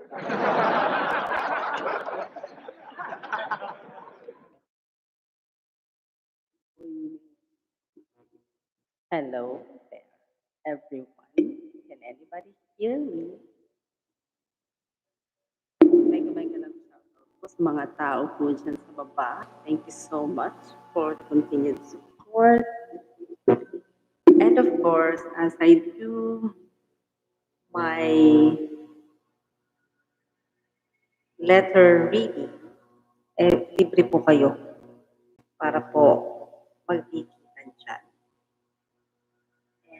Hello there, everyone. Can anybody hear me? Mega lang shoutout po sa mga tao po dyan sa baba. Thank you so much for continued support. And of course, as I do my letter reading, libre po kayo para po magbigitan dyan.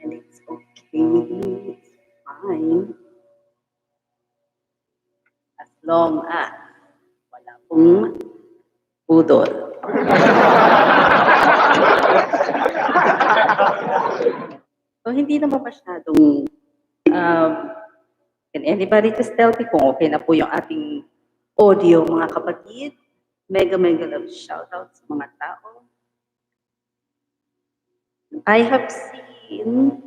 And it's okay, it's fine. As long as wala pong budol. So, hindi naman masyadong, can anybody just tell me kung okay na po yung ating audio, mga kapatid? Mega love shoutout sa mga tao. I have seen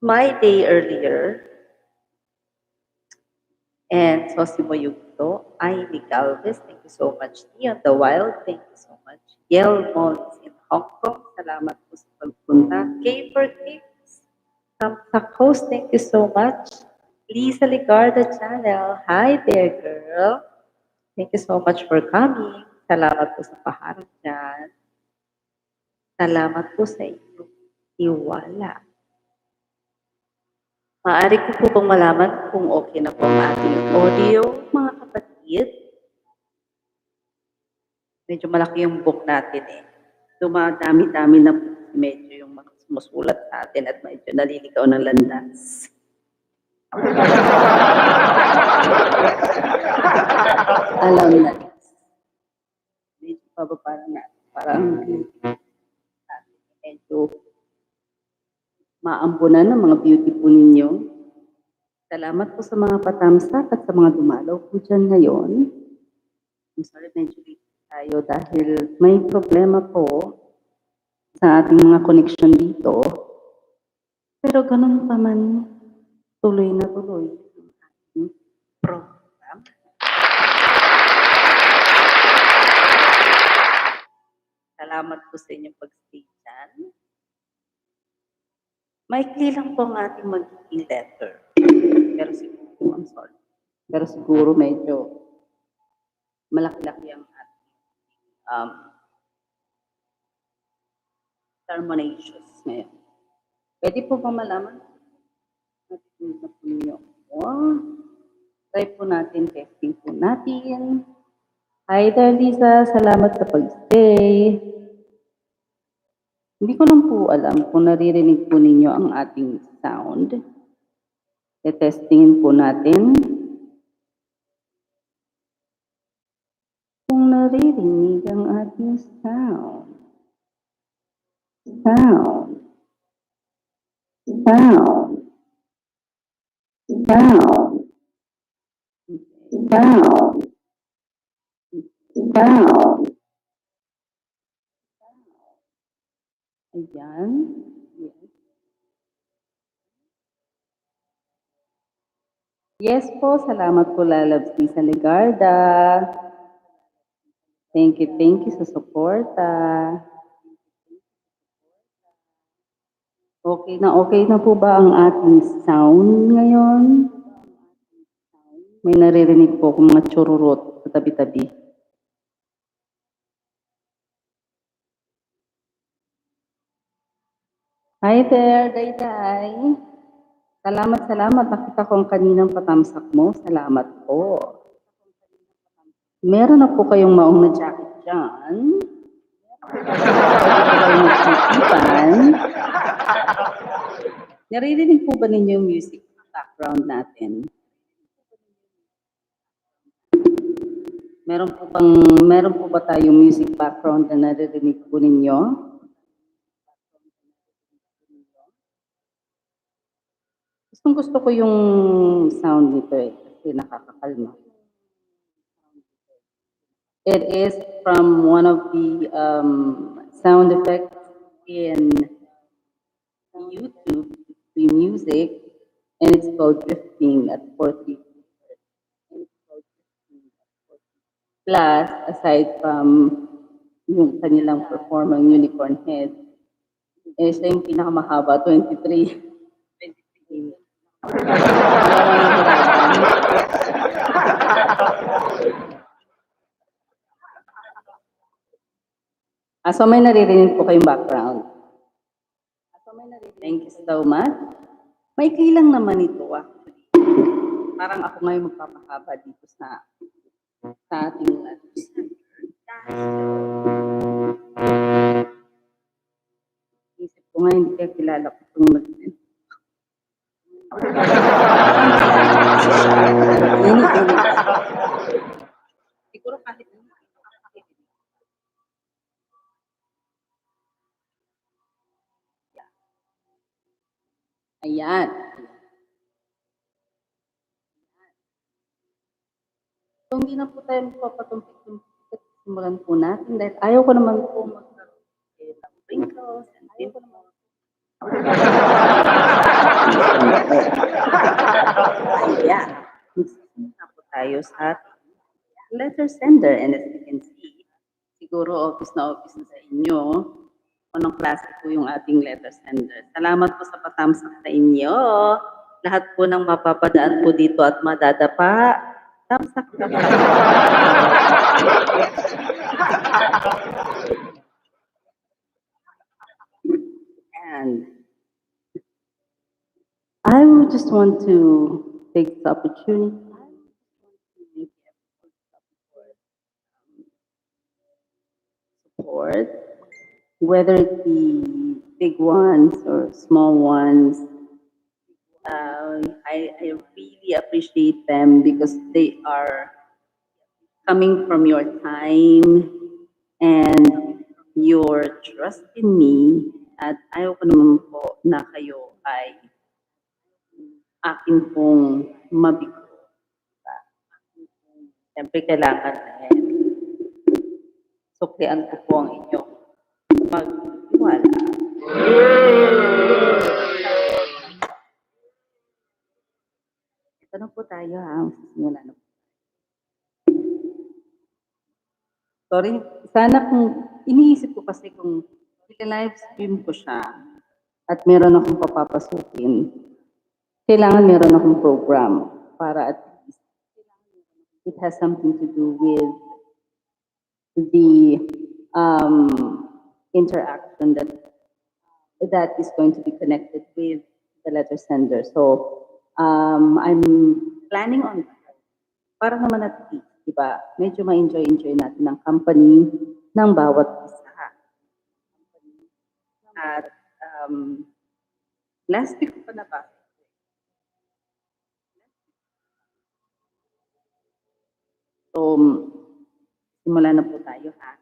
my day earlier. And Sosimo Yugto, Ivy Galvez, thank you so much. Neon the Wild, thank you so much. Yel Mons in Hong Kong, salamat po sa pagpunta. Kay for Kicks, sa host, thank you so much. Lisa Ligarda Channel, hi there girl. Thank you so much for coming. Salamat po sa paharap dyan. Salamat po sa inyong tiwala. Maaari ko po pong malaman kung okay na po ang ating audio, mga kapatid. Medyo malaki yung book natin eh. Dumadami-dami na po medyo yung mga sumusulat sa atin at medyo naliligaw ng landas. Alam na. Medyo pababa na. Parang medyo maambunan ng mga beauty po ninyo. Salamat po sa mga patamsak at sa mga dumalaw po dyan ngayon. I'm sorry, medyo late tayo dahil may problema po sa ating mga connection dito. Pero ganun pa man, tuloy na tuloy ang ating program. Salamat po sa inyong pag-stay dyan. Maikli lang po ang ating magiging letter. Pero siguro, I'm sorry. Pero siguro medyo malaki-laki ang ating terminations ngayon. Pwede po ba malaman? Natin na po ninyo. Try po natin, testing po natin. Hi there, Lisa. Salamat sa pag-stay. Hindi ko lang po alam kung naririnig po ninyo ang ating sound. Testingin po natin. Kung naririnig ang ating sound. Sound. Sound. Sound. Sound. Sound. Ayan. Yes. Yes po, salamat po Lalabs sa Ligarda. Thank you sa suporta. Okay na po ba ang ating sound ngayon? May naririnig po akong mga chururot sa tabi-tabi. Hi there, Dayday. Salamat. Nakita ko ang kaninang patamsak mo. Salamat po. Meron na po kayong maong na jacket dyan. Naririnig po ba ninyo yung music background natin? Meron po ba tayong music background na naririnig po ninyo? Gusto ko yung sound nito eh, kasi nakakakalma. It is from one of the sound effects in YouTube, the music, and it's called Drifting at 40. Plus, aside from yung kanilang performang unicorn head, eh, siya yung pinakamahaba, 23. 23. So may naririnig po kayong background. Thank you so much. Maikli lang naman ito actually. Parang ako ngayon magpapahaba dito sa ating lunch. Isip ko nga hindi kaya kilala ko itong mag-send. Siguro kahit ayan. So, hindi na po tayo magpapatumpik-tumpik. Simulan po natin dahil ayaw ko naman po magkaroon ng wrinkles and dimples. Ayan. Magsisimula po tayo sa letter sender and as you can see, siguro office na sa inyo anong klase po yung ating letter sender. Salamat po sa patamsak sa inyo. Lahat po ng mapapadaan po dito at madadapa, tamsak. And I would just want to take the opportunity support, whether it be big ones or small ones. I really appreciate them because they are coming from your time and your trust in me. At ayaw ko naman po na kayo ay akin pong mabigo. Siyempre kailangan suklian ko po ang inyong pagtiwala. Ito na po tayo ha. Simula na po. Sorry, sana kung iniisip ko kasi kung live stream ko siya at meron akong papapasukin, kailangan meron akong program para at least it has something to do with the interaction that is going to be connected with the letter sender. So I'm planning on para naman at least, di ba, medyo ma-enjoy natin ang company ng bawat isa. At last week ko pa na ba? So, simula na po tayo ha.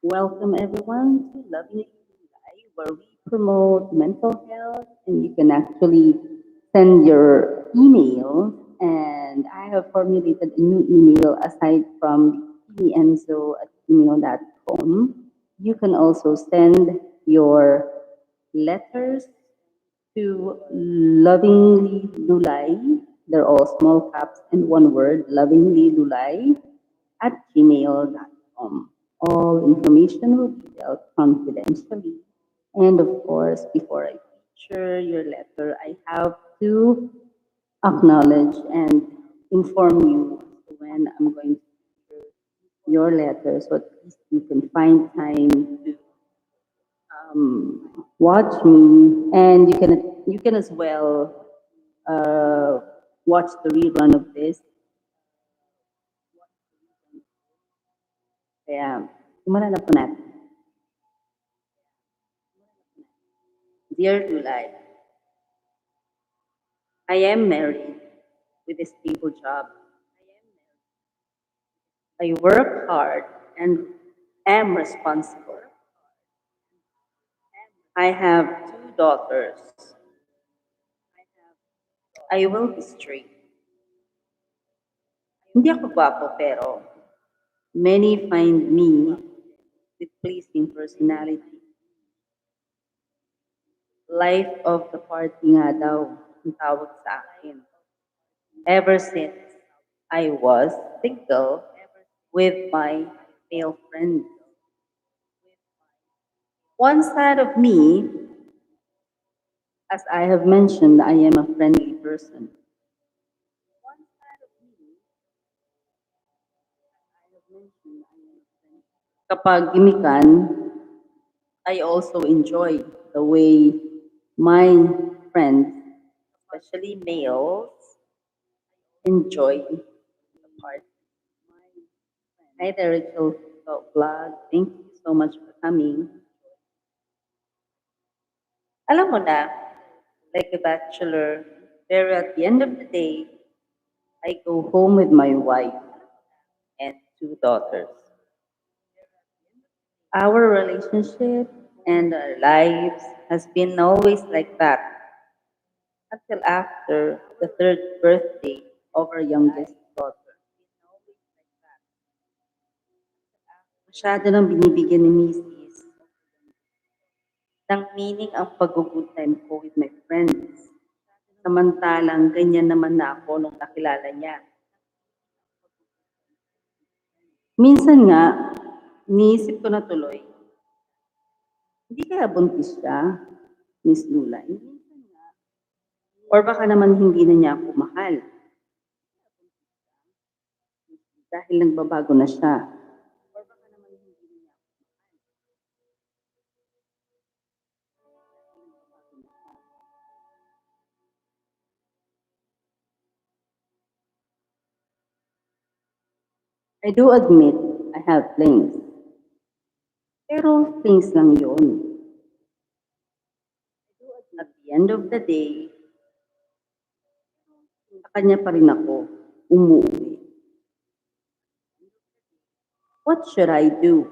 Welcome everyone to Loving Lulay, where we promote mental health and you can actually send your email. And I have formulated a new email aside from enzo at gmail.com. You can also send your letters to Lovingly Lulay. They're all small caps and one word, Lovingly Lulay at gmail.com. All information will be dealt confidentially. And of course, before I feature your letter, I have to acknowledge and inform you when I'm going to feature your letter so at least you can find time to watch me and you can as well watch the rerun of this. Kaya, simulan na po natin. Dear Lulay, I am married with a stable job. I work hard and am responsible. I have 2 daughters. I will be straight. Hindi ako gwapo pero many find me with pleasing personality. life of the party nga daw ang tawag sa akin. Ever since I was single with my male friends. One side of me, as I have mentioned, I am a friendly person. Kapag gimikan, I also enjoy the way my friends, especially males, enjoy the party. Hi there, Rachel Vlog. Thank you so much for coming. Alam mo na, like a bachelor, pero at the end of the day, I go home with my wife and two daughters. Our relationship and our lives has been always like that until after the third birthday of our youngest daughter. Masyado nang binibigyan ni Mrs. ng meaning ang pag-good time ko with my friends. Samantalang ganyan naman na ako nung nakilala niya. Minsan nga, iniisip ko na tuloy, hindi kaya buntis siya, Miss Lulay? Or baka naman hindi na niya ako mahal. Dahil nagbabago na siya. I do admit I have flings. Pero flings lang yun. At the end of the day, sa kanya pa rin ako umuwi. What should I do?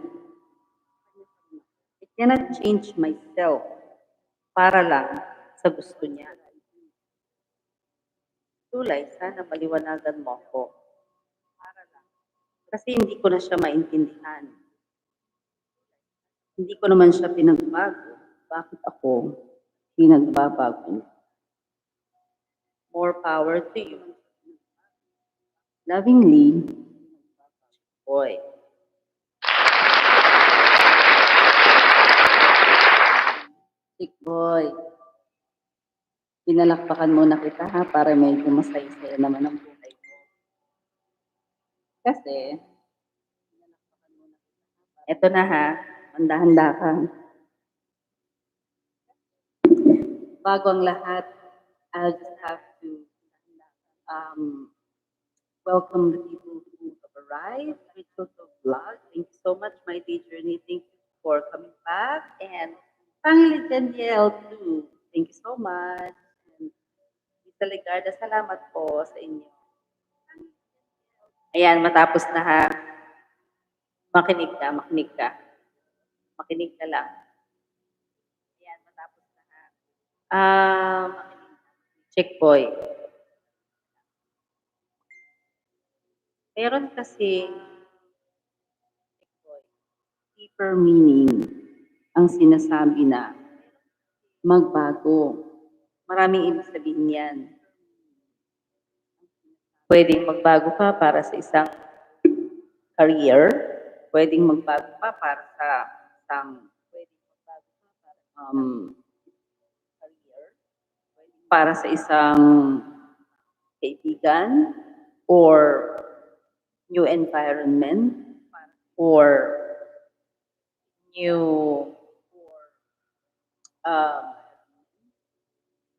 I cannot change myself para lang sa gusto niya. Tulay, sana maliwanagan mo ako. Kasi hindi ko na siya maintindihan. Hindi ko naman siya pinagbago. Bakit ako pinagbabago niya? More power to you. Lovingly, boy. CHICKBOY. Pinalakpakan muna kita ha para medyo masaya-saya naman ang buhay ko. Kasi, eto na ha, handa-handa ka. Bago ang lahat, I'll just have to welcome the people who have arrived. Rachel Vlog, thank you so much, my day journey. Thank you for coming back. And Pangili Danielle too. Thank you so much. And Lisa Legarda, salamat po sa inyo. Ayan, matapos na ha. Makinig ka, makinig ka. Makinig ka lang. Ayan, matapos na ha. CHICKBOY. Meron kasi deeper meaning ang sinasabi na magbago. Maraming ibig sabihin yan. Pwedeng magbago ka para sa isang career, pwedeng magbago ka para sa isang career, para sa isang kaibigan, or new environment, or new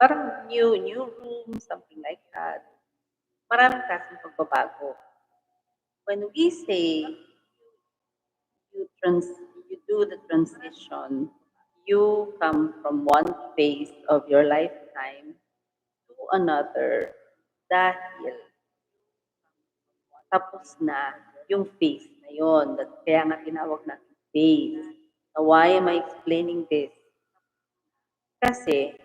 parang new room, something like that. Maraming klaseng pagbabago. When we say you do the transition, you come from one phase of your lifetime to another dahil tapos na yung phase na yon. Kaya nga tinawag natin phase. Now, why am I explaining this? Kasi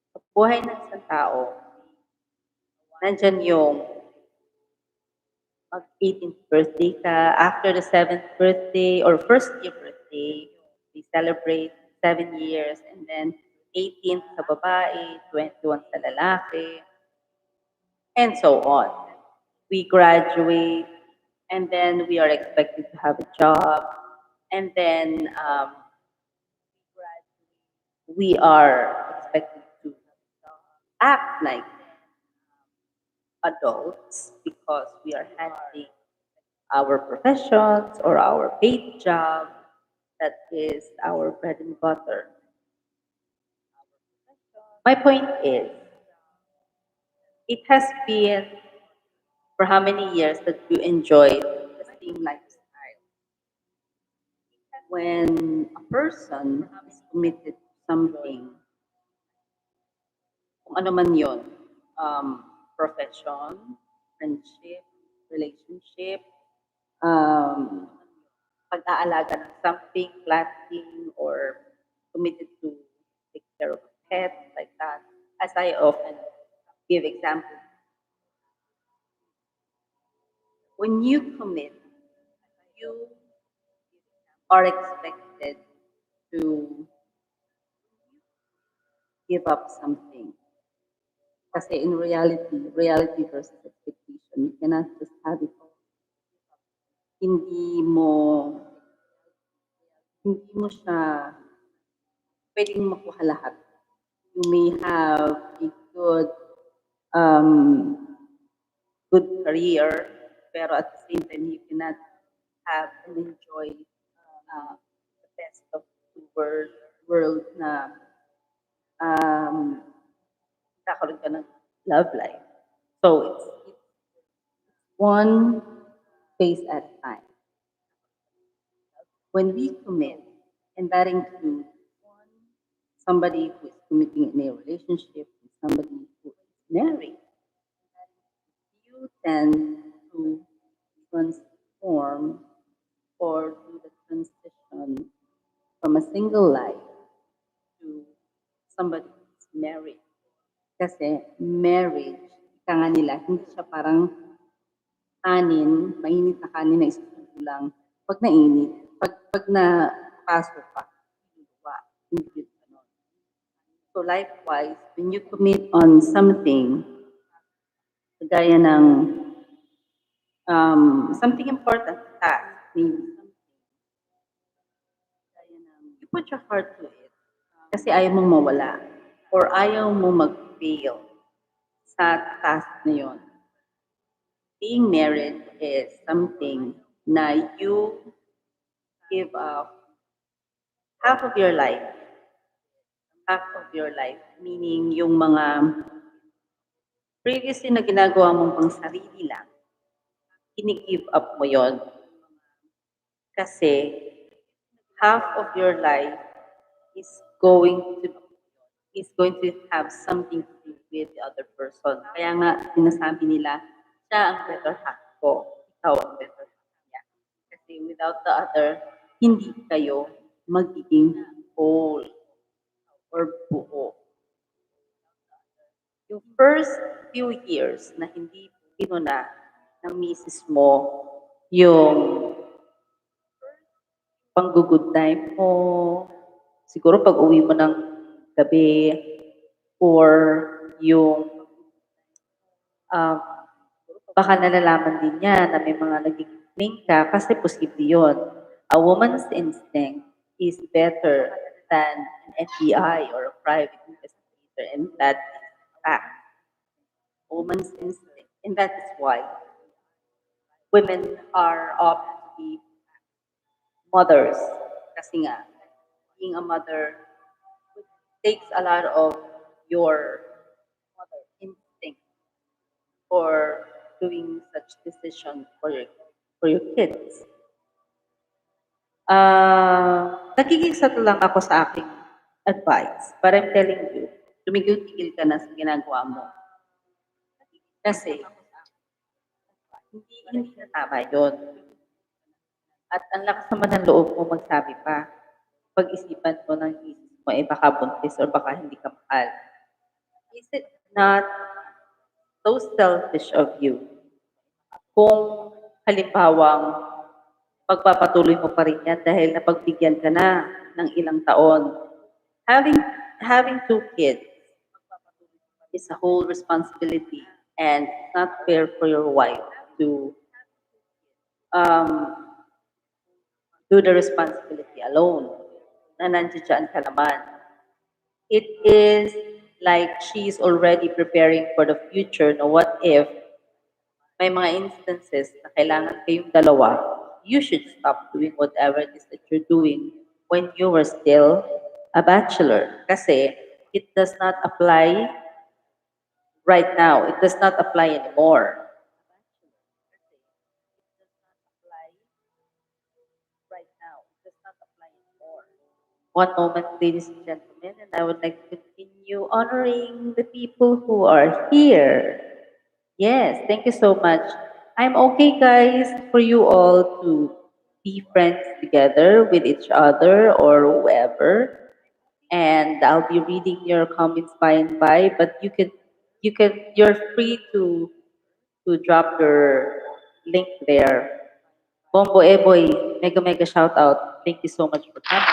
sa buhay ng isang tao, nandyan yung mag-18th birthday ka, after the 7th birthday or first year birthday, we celebrate 7 years, and then 18 sa babae, 21 sa lalaki, and so on. We graduate, and then we are expected to have a job, and then we are expected to act like adults because we are handling our professions or our paid job that is our bread and butter. My point is, it has been for how many years that you enjoyed the same lifestyle. When a person is committed to something, kung ano man yun, profession, friendship, relationship, um, pag-aalaga ng something, planting, or committed to take care of a pet, like that. As I often give example, when you commit, you are expected to give up something. Kasi in reality, reality versus expectation, you cannot just have it all. Hindi mo, hindi mo siya pwedeng makuha lahat. You may have a um, good career, pero at the same time, you cannot have and enjoy the best of the world na kakaroon ka ng love life. So, it's one phase at a time. When we commit, and that includes somebody who is committing in a relationship with somebody who is married, you tend to transform or do the transition from a single life to somebody who is married. Kasi marriage, ika nga nila, hindi siya parang kanin, mainit na kanin na isusubo lang. Pag nainit, pag napasok ka, luluwa. Hindi yun ganun. So likewise, when you commit on something, kagaya ng something important task, maybe you put your heart to it kasi ayaw mong mawala or ayaw mo mag-fail sa task na yun. Being married is something na you give up half of your life, meaning yung mga previously na ginagawa mong pang sarili lang, ini-give up mo yon kasi half of your life is going to have something to do with the other person. Kaya nga, sinasabi nila, siya ang better half ko, ikaw ang better half niya. Kasi without the other, hindi kayo magiging whole or buo. Yung first few years na hindi na ng misis mo yung pang-good time mo, siguro pag uwi mo ng gabi, or yung baka nalalaman din niya na may mga nagiging ka kasi posible yun. A woman's instinct is better than an FBI or a private investigator, and that is fact. Woman's instinct. And that is why women are often to be mothers. Kasi nga, being a mother takes a lot of your mother instinct for doing such decisions for your kids. Nakikisato lang ako sa aking advice, but I'm telling you, tumigil-tigil ka na sa ginagawa mo. Kasi, hindi na tama yun. At ang lakas naman ng loob mo magsabi pa, pag-isipan mo ng isip mo, baka buntis or baka hindi ka mahal. Is it not so selfish of you kung halimbawang pagpapatuloy mo pa rin yan dahil napagbigyan ka na ng ilang taon? Having having two kids is a whole responsibility, and it's not fair for your wife to um, do the responsibility alone. Na nandiyan ka naman. It is like she's already preparing for the future. Now, what if may mga instances na kailangan kayong dalawa, you should stop doing whatever it is that you're doing when you were still a bachelor. Kasi it does not apply right now. It does not apply anymore. Right now, it does not apply anymore. One moment, ladies and gentlemen, and I would like to continue honoring the people who are here. Yes, thank you so much. I'm okay, guys, for you all to be friends together with each other or whoever. And I'll be reading your comments by and by, but you're free to drop your link there. Bombo Eboy, mega mega shout out. Thank you so much for coming.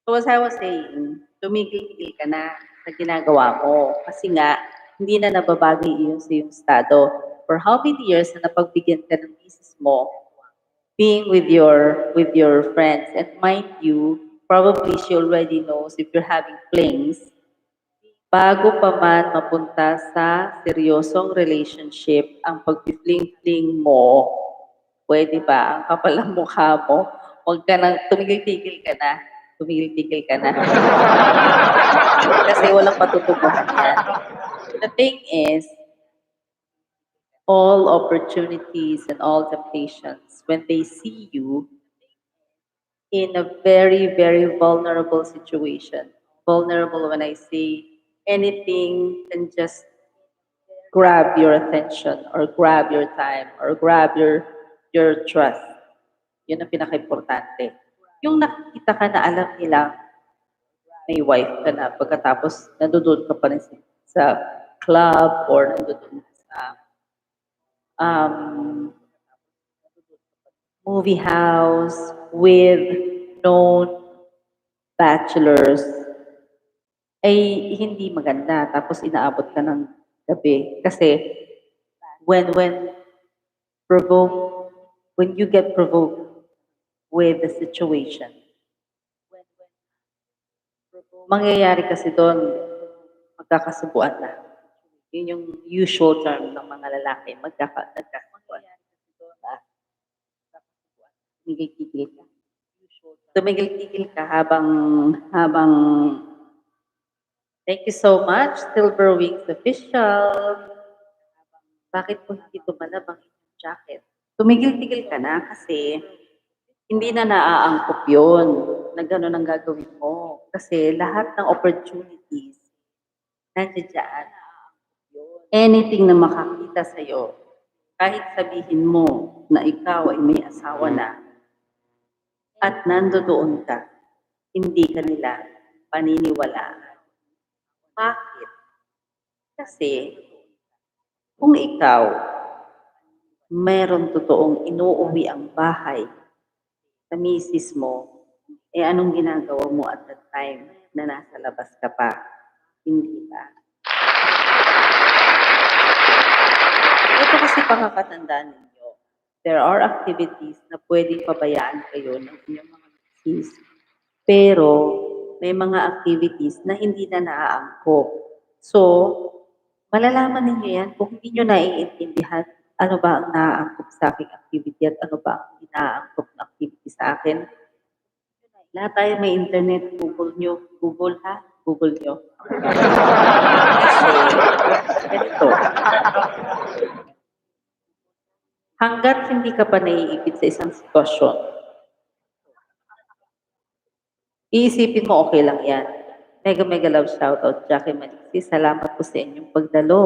So as I was saying, tumigil-tigil ka na sa ginagawa mo kasi nga hindi na nababagay iyon sa iyong estado. For how many years na napagbigyan ka ng misis mo being with your friends, and mind you, probably she already knows if you're having flings bago pa man mapunta sa seryosong relationship ang pagpi-fling-fling mo. Puwede ba ang kapal ng mukha mo, 'wag ka ng tumigil-tigil ka na, tumigil-tigil ka na. Kasi walang patutunguhan 'yan. The thing is, all opportunities and all temptations, when they see you in a very, very vulnerable situation, vulnerable when I say anything can just grab your attention or grab your time or grab your trust. Yun ang pinaka-importante. Yung nakikita ka na alam nila may wife ka na pagkatapos nandoon ka pa rin sa club or nandoon sa um, movie house with known bachelors ay hindi maganda tapos inaabot ka ng gabi kasi when provoke when you get provoked with the situation, mangyayari kasi doon, magkakasubuan na. Yun yung usual term ng mga lalaki, nagkakasubuan. Diba? Tumigil-tigil ka. Tumigil-tigil ka habang thank you so much, Silver Wings Official. Bakit po hindi tumalab ang inyong jacket? Tumigil-tigil ka na kasi hindi na naaangkop yun na gano'n ang gagawin mo. Kasi lahat ng opportunities nandiyan dyan. Anything na makakita sa'yo, kahit sabihin mo na ikaw ay may asawa na at nandoon ka, hindi ka nila paniniwalaan. Bakit? Kasi kung ikaw meron totoong inuuwi ang bahay sa misis mo, eh anong ginagawa mo at that time na nasa labas ka pa? Hindi ba? Ito kasi pakakatandaan ninyo. There are activities na pwedeng pabayaan kayo ng inyong mga misis. Pero may mga activities na hindi na naaangkop. So, malalaman ninyo yan kung hindi nyo naiintindihan ano ba ang naaangkop sa aking activity at ano ba ang inaangkop na activity sa akin. Lahat tayo may internet, Google nyo. Google ha? Google nyo. Kasi, ganito. Hanggat hindi ka pa naiipit sa isang sitwasyon, iisipin mo okay lang yan. Mega mega love shoutout, Jackie Maliksi. Salamat po sa inyong pagdalo.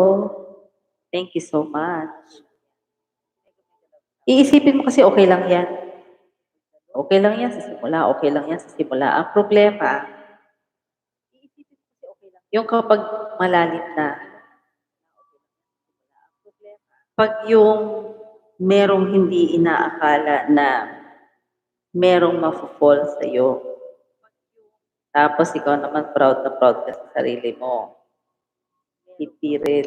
Thank you so much. Iisipin mo kasi okay lang yan. Okay lang yan sa simula, okay lang yan sa simula. Ang problema, yung kapag malalim na, pag yung merong hindi inaakala na merong mafo-fall sa'yo. Tapos ikaw naman proud na proud ka sa sarili mo. Hindi rin.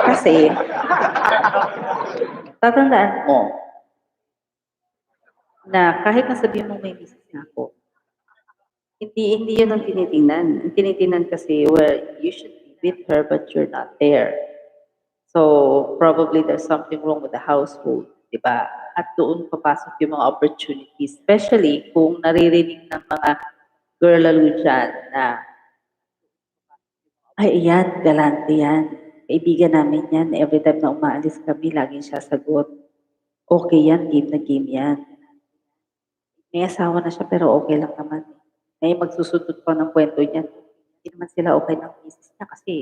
Kasi, tatandaan mo na kahit na sabihin mo may business na ako, hindi yun ang tinitingnan. Ang tinitingnan kasi, well, you should be with her but you're not there. So, probably there's something wrong with the household, di ba? At doon papasok yung mga opportunities, especially kung naririnig ng mga girl lalo dyan na, ay, iyan, galante yan. Kaibigan namin yan. Every time na umaalis kami, laging siya sagot. Okay yan, game na game yan. May asawa na siya pero okay lang naman. May magsusundot pa ng kwento niya. Hindi naman sila okay ng business niya kasi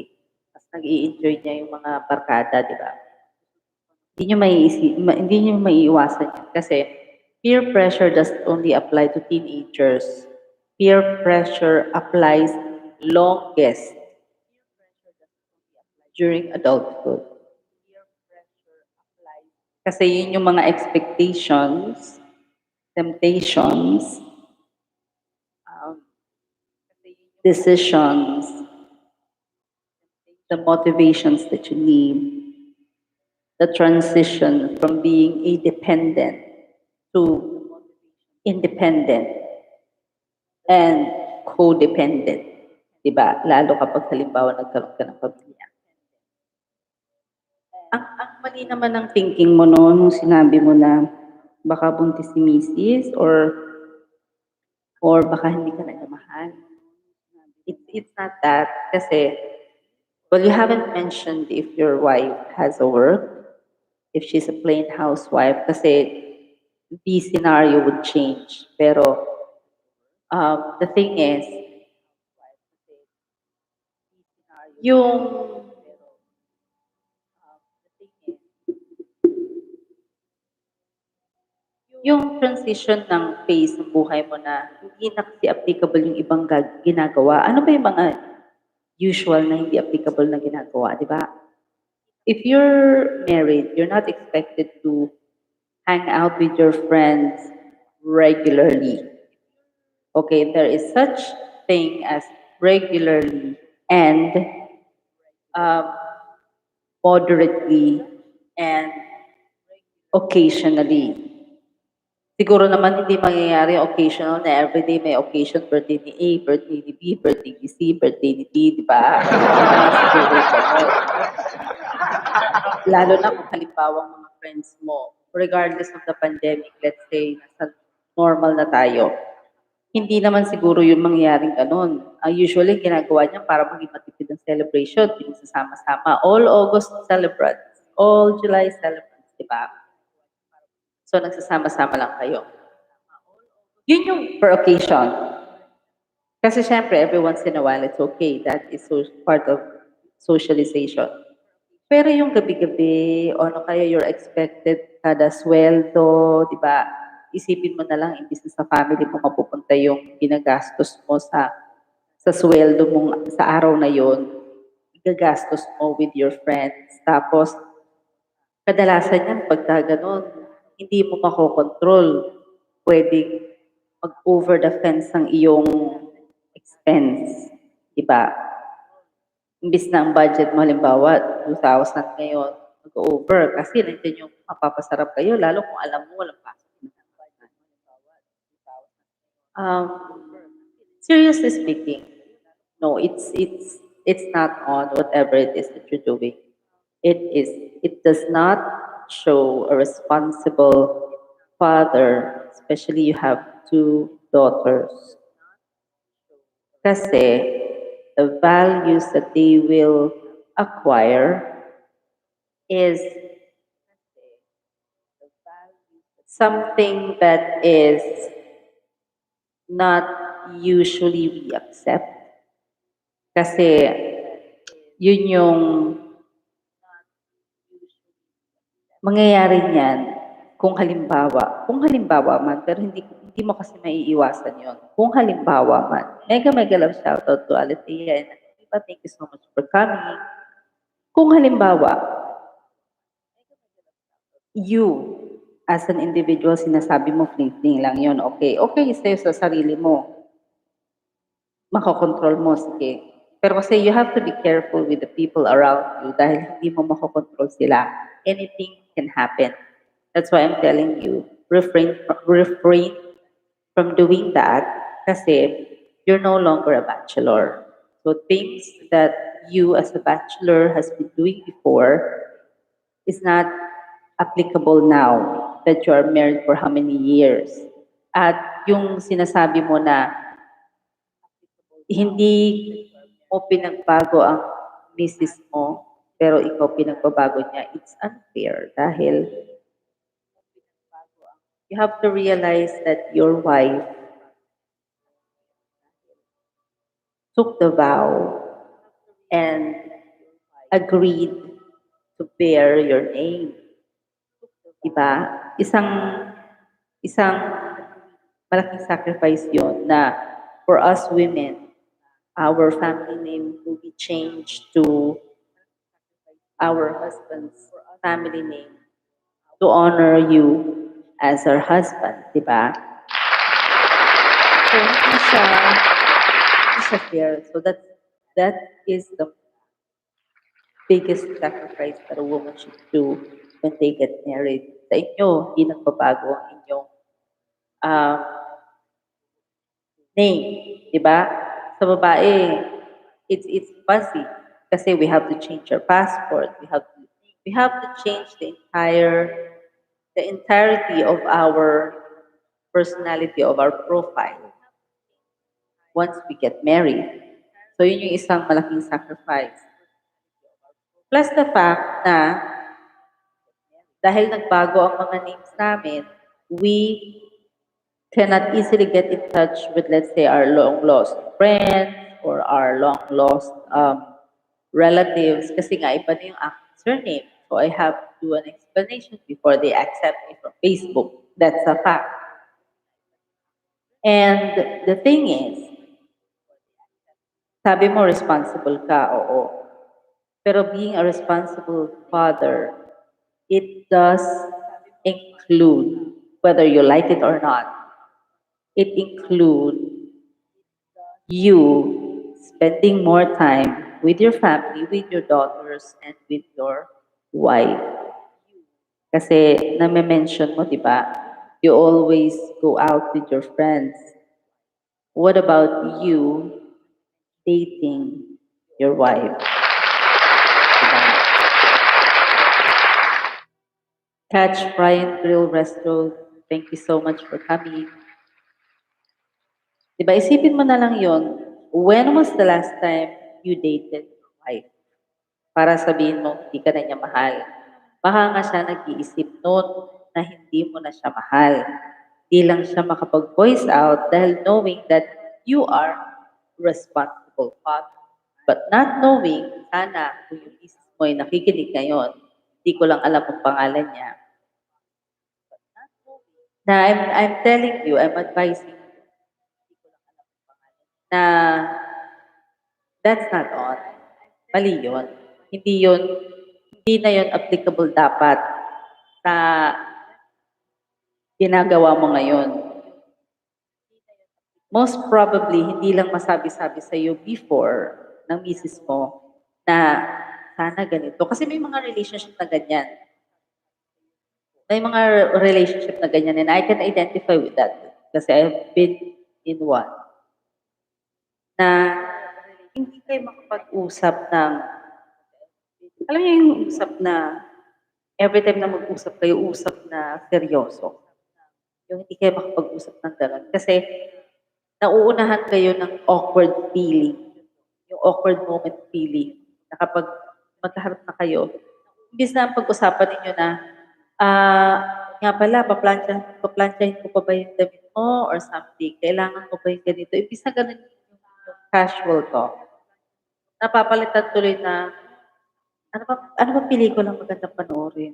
mas nag-i-enjoy niya yung mga barkada, di ba? Hindi niyo maiiwasan yan kasi peer pressure doesn't only apply to teenagers. Peer pressure applies longest during adulthood. Kasi yun yung mga expectations, temptations, um, decisions, the motivations that you need, the transition from being a dependent to independent and codependent. Diba? Lalo kapag halimbawa nagkaroon ka ng pamilya. Ang mali naman ng thinking mo no, nung sinabi mo na baka buntis si Mrs. or baka hindi ka na mahal. It's not that. Kasi, well, you haven't mentioned if your wife has a work, if she's a plain housewife, kasi the scenario would change. Pero, the thing is, yung yung transition ng phase ng buhay mo na hindi na kasi applicable yung ibang ginagawa. Ano ba yung mga usual na hindi applicable na ginagawa, di ba? If you're married, you're not expected to hang out with your friends regularly. Okay, there is such thing as regularly and um, moderately and occasionally. Siguro naman hindi mangyayari yung occasional na everyday may occasion, birthday ni A, birthday ni B, birthday ni C, birthday ni D, di ba? Hindi siguro ganun. Lalo na kung halimbawa mga friends mo, regardless of the pandemic, let's say, nasa normal na tayo, hindi naman siguro yung mangyayaring ganun. Usually, ginagawa niya para maging matipid ang celebration, pinagsasama-sama. All August celebrants, all July celebrants, di ba? So, nagsasama-sama lang kayo. Yun yung per occasion. Kasi syempre, every once in a while, it's okay. That is part of socialization. Pero yung gabi-gabi, o ano kaya you're expected kada sweldo, di ba? Isipin mo na lang, imbis na sa family mo mapupunta yung ginagastos mo sa sweldo mo sa araw na yon, igagastos mo with your friends. Tapos, kadalasan yan, pagka ganun, hindi mo makokontrol. Pwedeng mag-over the fence ang iyong expense. Diba? Imbis na ang budget mo, halimbawa, 2,000 ngayon, mag-over. Kasi nandiyan yung mapapasarap kayo, lalo kung alam mo walang pasok. Seriously speaking, no, it's not on whatever it is that you're doing. It does not show a responsible father, especially you have two daughters. Kasi the values that they will acquire is something that is not usually we accept. Kasi yun yung mangyayari niyan kung halimbawa man, pero hindi mo kasi maiiwasan yon. Kung halimbawa man, mega love shoutout to Alethea and Diba, thank you so much for coming. Kung halimbawa, you as an individual, sinasabi mo fling-fling lang yun, okay. Okay sa'yo sa sarili mo, makokontrol mo, sige. Pero kasi you have to be careful with the people around you dahil hindi mo makokontrol sila. Anything can happen. That's why I'm telling you, refrain from doing that kasi you're no longer a bachelor. So things that you as a bachelor has been doing before is not applicable now that you are married for how many years. At yung sinasabi mo na hindi mo pinagbago ang misis mo, pero ikaw pinagbabago niya, it's unfair dahil you have to realize that your wife took the vow and agreed to bear your name. Diba? Isang malaking sacrifice yon na for us women, our family name will be changed to our husband's family name to honor you as our husband, di ba? So, hindi siya fair. So, that is the biggest sacrifice that a woman should do when they get married. Sa inyo, hindi nagbabago ang inyong um, name, di ba? Sa babae, it's fuzzy kasi we have to change our passport. We have to change the entirety of our personality of our profile once we get married. So yun yung isang malaking sacrifice. Plus the fact na dahil nagbago ang mga names namin, we cannot easily get in touch with, let's say, our long lost friends or our long lost relatives kasi nga iba na yung aking surname. So I have to do an explanation before they accept me from Facebook. That's a fact. And the thing is, sabi mo responsible ka, oo. Pero being a responsible father, it does include, whether you like it or not, it includes you spending more time with your family, with your daughters, and with your wife. Kasi name-mention mo, di ba? You always go out with your friends. What about you dating your wife? Diba? Catch Brian Grill Resto, thank you so much for coming. Diba, isipin mo na lang yon. When was the last time you dated your wife? Para sabihin mo, hindi ka na niya mahal. Baka nga siya nag-iisip noon na hindi mo na siya mahal. Di lang siya makapag-voice out dahil knowing that you are responsible father. But not knowing, sana kung yung isis mo ay nakikinig ngayon, hindi ko lang alam ang pangalan niya. Na I'm telling you, I'm advising you na that's not on. Mali yun. Hindi na yun applicable dapat sa ginagawa mo ngayon. Most probably, hindi lang masabi-sabi sa iyo before ng misis mo na sana ganito. Kasi may mga relationship na ganyan. May mga relationship na ganyan and I can identify with that kasi I've been in one na hindi kayo makapag-usap ng, alam niyo yung usap na every time na mag-usap kayo, usap na seryoso. Yung hindi kayo makapag-usap ng gano'n. Kasi nauunahan kayo ng awkward feeling. Yung awkward moment feeling. Na kapag magkaharap na kayo, imbis na ang pag-usapan ninyo na, nga pala, paplansyahin ko pa ba yung damit mo or something? Kailangan ko ba yung ganito? Imbis na ganun yung casual talk. Napapalitan tuloy na, ano ba pelikulang magandang panoorin?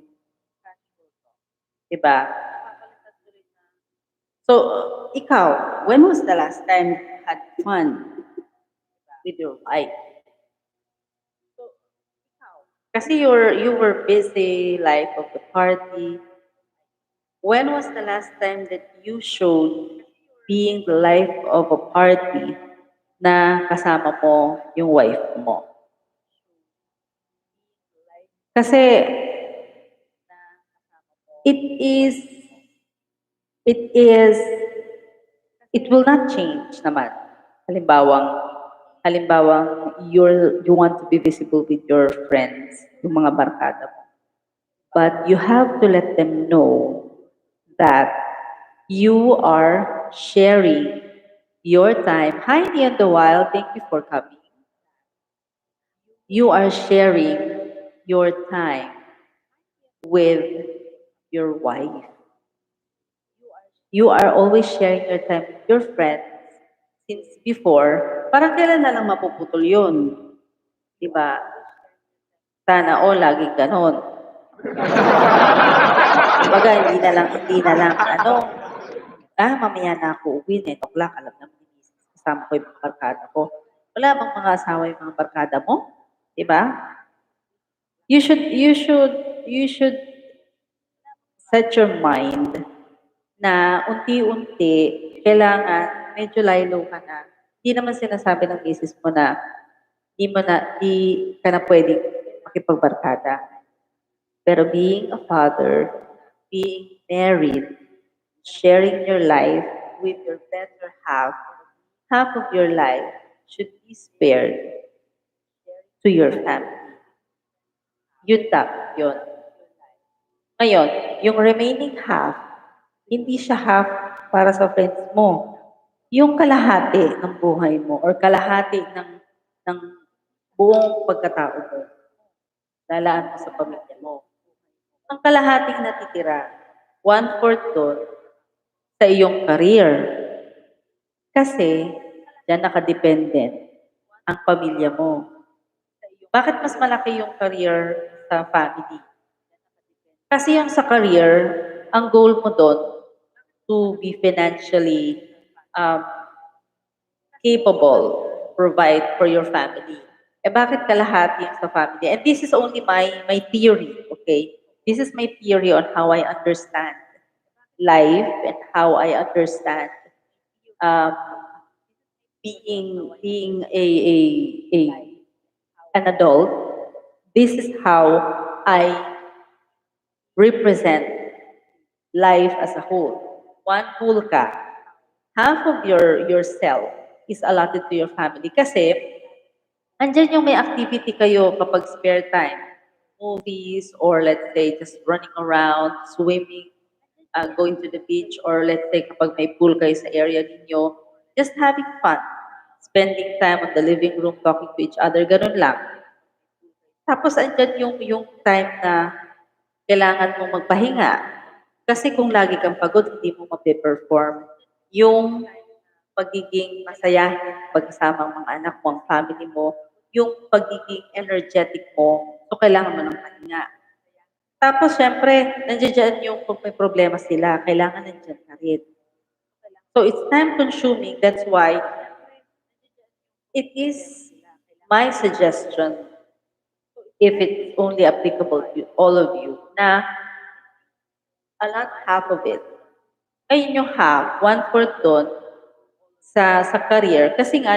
Diba? So, ikaw, when was the last time you had fun with your wife? Kasi you were busy, life of the party. When was the last time that you showed being the life of a party na kasama mo yung wife mo? Kasi it is, it is, it will not change naman. Halimbawang, you want to be visible with your friends, yung mga barkada mo. But you have to let them know that you are sharing your time. Hi, Neon the Wild. Thank you for coming. You are sharing your time with your wife. You are always sharing your time with your friends since before. Parang kailan na lang mapuputol yun? Diba? Sana all laging ganon. Kumbaga, hindi na lang, mamaya na ako uwi, 9 o'clock, alam naman ni misis, kasama ko yung mga barkada ko. Wala bang mga asawa yung mga barkada mo? Diba? You should set your mind na unti-unti, kailangan medyo laylo ka na. Hindi naman sinasabi ng misis mo na di ka na pwedeng makipagbarkada. Pero being a father, being married, sharing your life with your better half of your life should be spared to your family. Yun dapat yun. Ngayon, yung remaining half, hindi siya half para sa friends mo. Yung kalahati ng buhay mo or kalahati ng buong pagkatao mo, lalaan mo sa pamilya mo. Ang kalahating natitira, 1/4 doon sa iyong career. Kasi, diyan nakadependent ang pamilya mo. Bakit mas malaki yung career sa family? Kasi yung sa career, ang goal mo doon to be financially um, capable, provide for your family. Eh bakit kalahati yung sa family? And this is only my theory, okay? This is my theory on how I understand life and how I understand um, being a an adult. This is how I represent life as a whole. One whole ka. Half of yourself is allotted to your family kasi andyan yung may activity kayo kapag spare time. Movies or let's say just running around, swimming, going to the beach or let's say kapag may pool kayo sa area ninyo, just having fun. Spending time on the living room, talking to each other, ganun lang. Tapos andyan yung time na kailangan mong magpahinga. Kasi kung lagi kang pagod, hindi mo mape-perform yung pagiging masayahin pagkasama ang mga anak mo, ang family mo, yung pagiging energetic mo, so kailangan mo ng pahinga. Tapos syempre, nandiyan dyan yung kung may problema sila, kailangan nandiyan ka rin. So it's time consuming, that's why it is my suggestion, if it's only applicable to all of you, na allot half of it. Ayun yung half, 1/4 doon sa career. Kasi nga,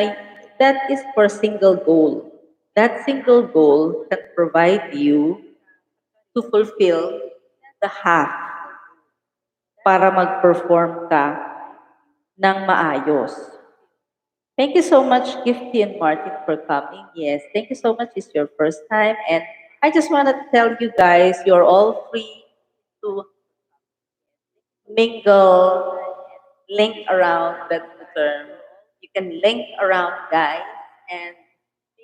that is for single goal. That single goal can provide you to fulfill the half para mag-perform ka ng maayos. Thank you so much, Gifty and Martin, for coming. Yes, thank you so much. It's your first time. And I just want to tell you guys, you're all free to mingle, link around, that's the term. You can link around, guys, and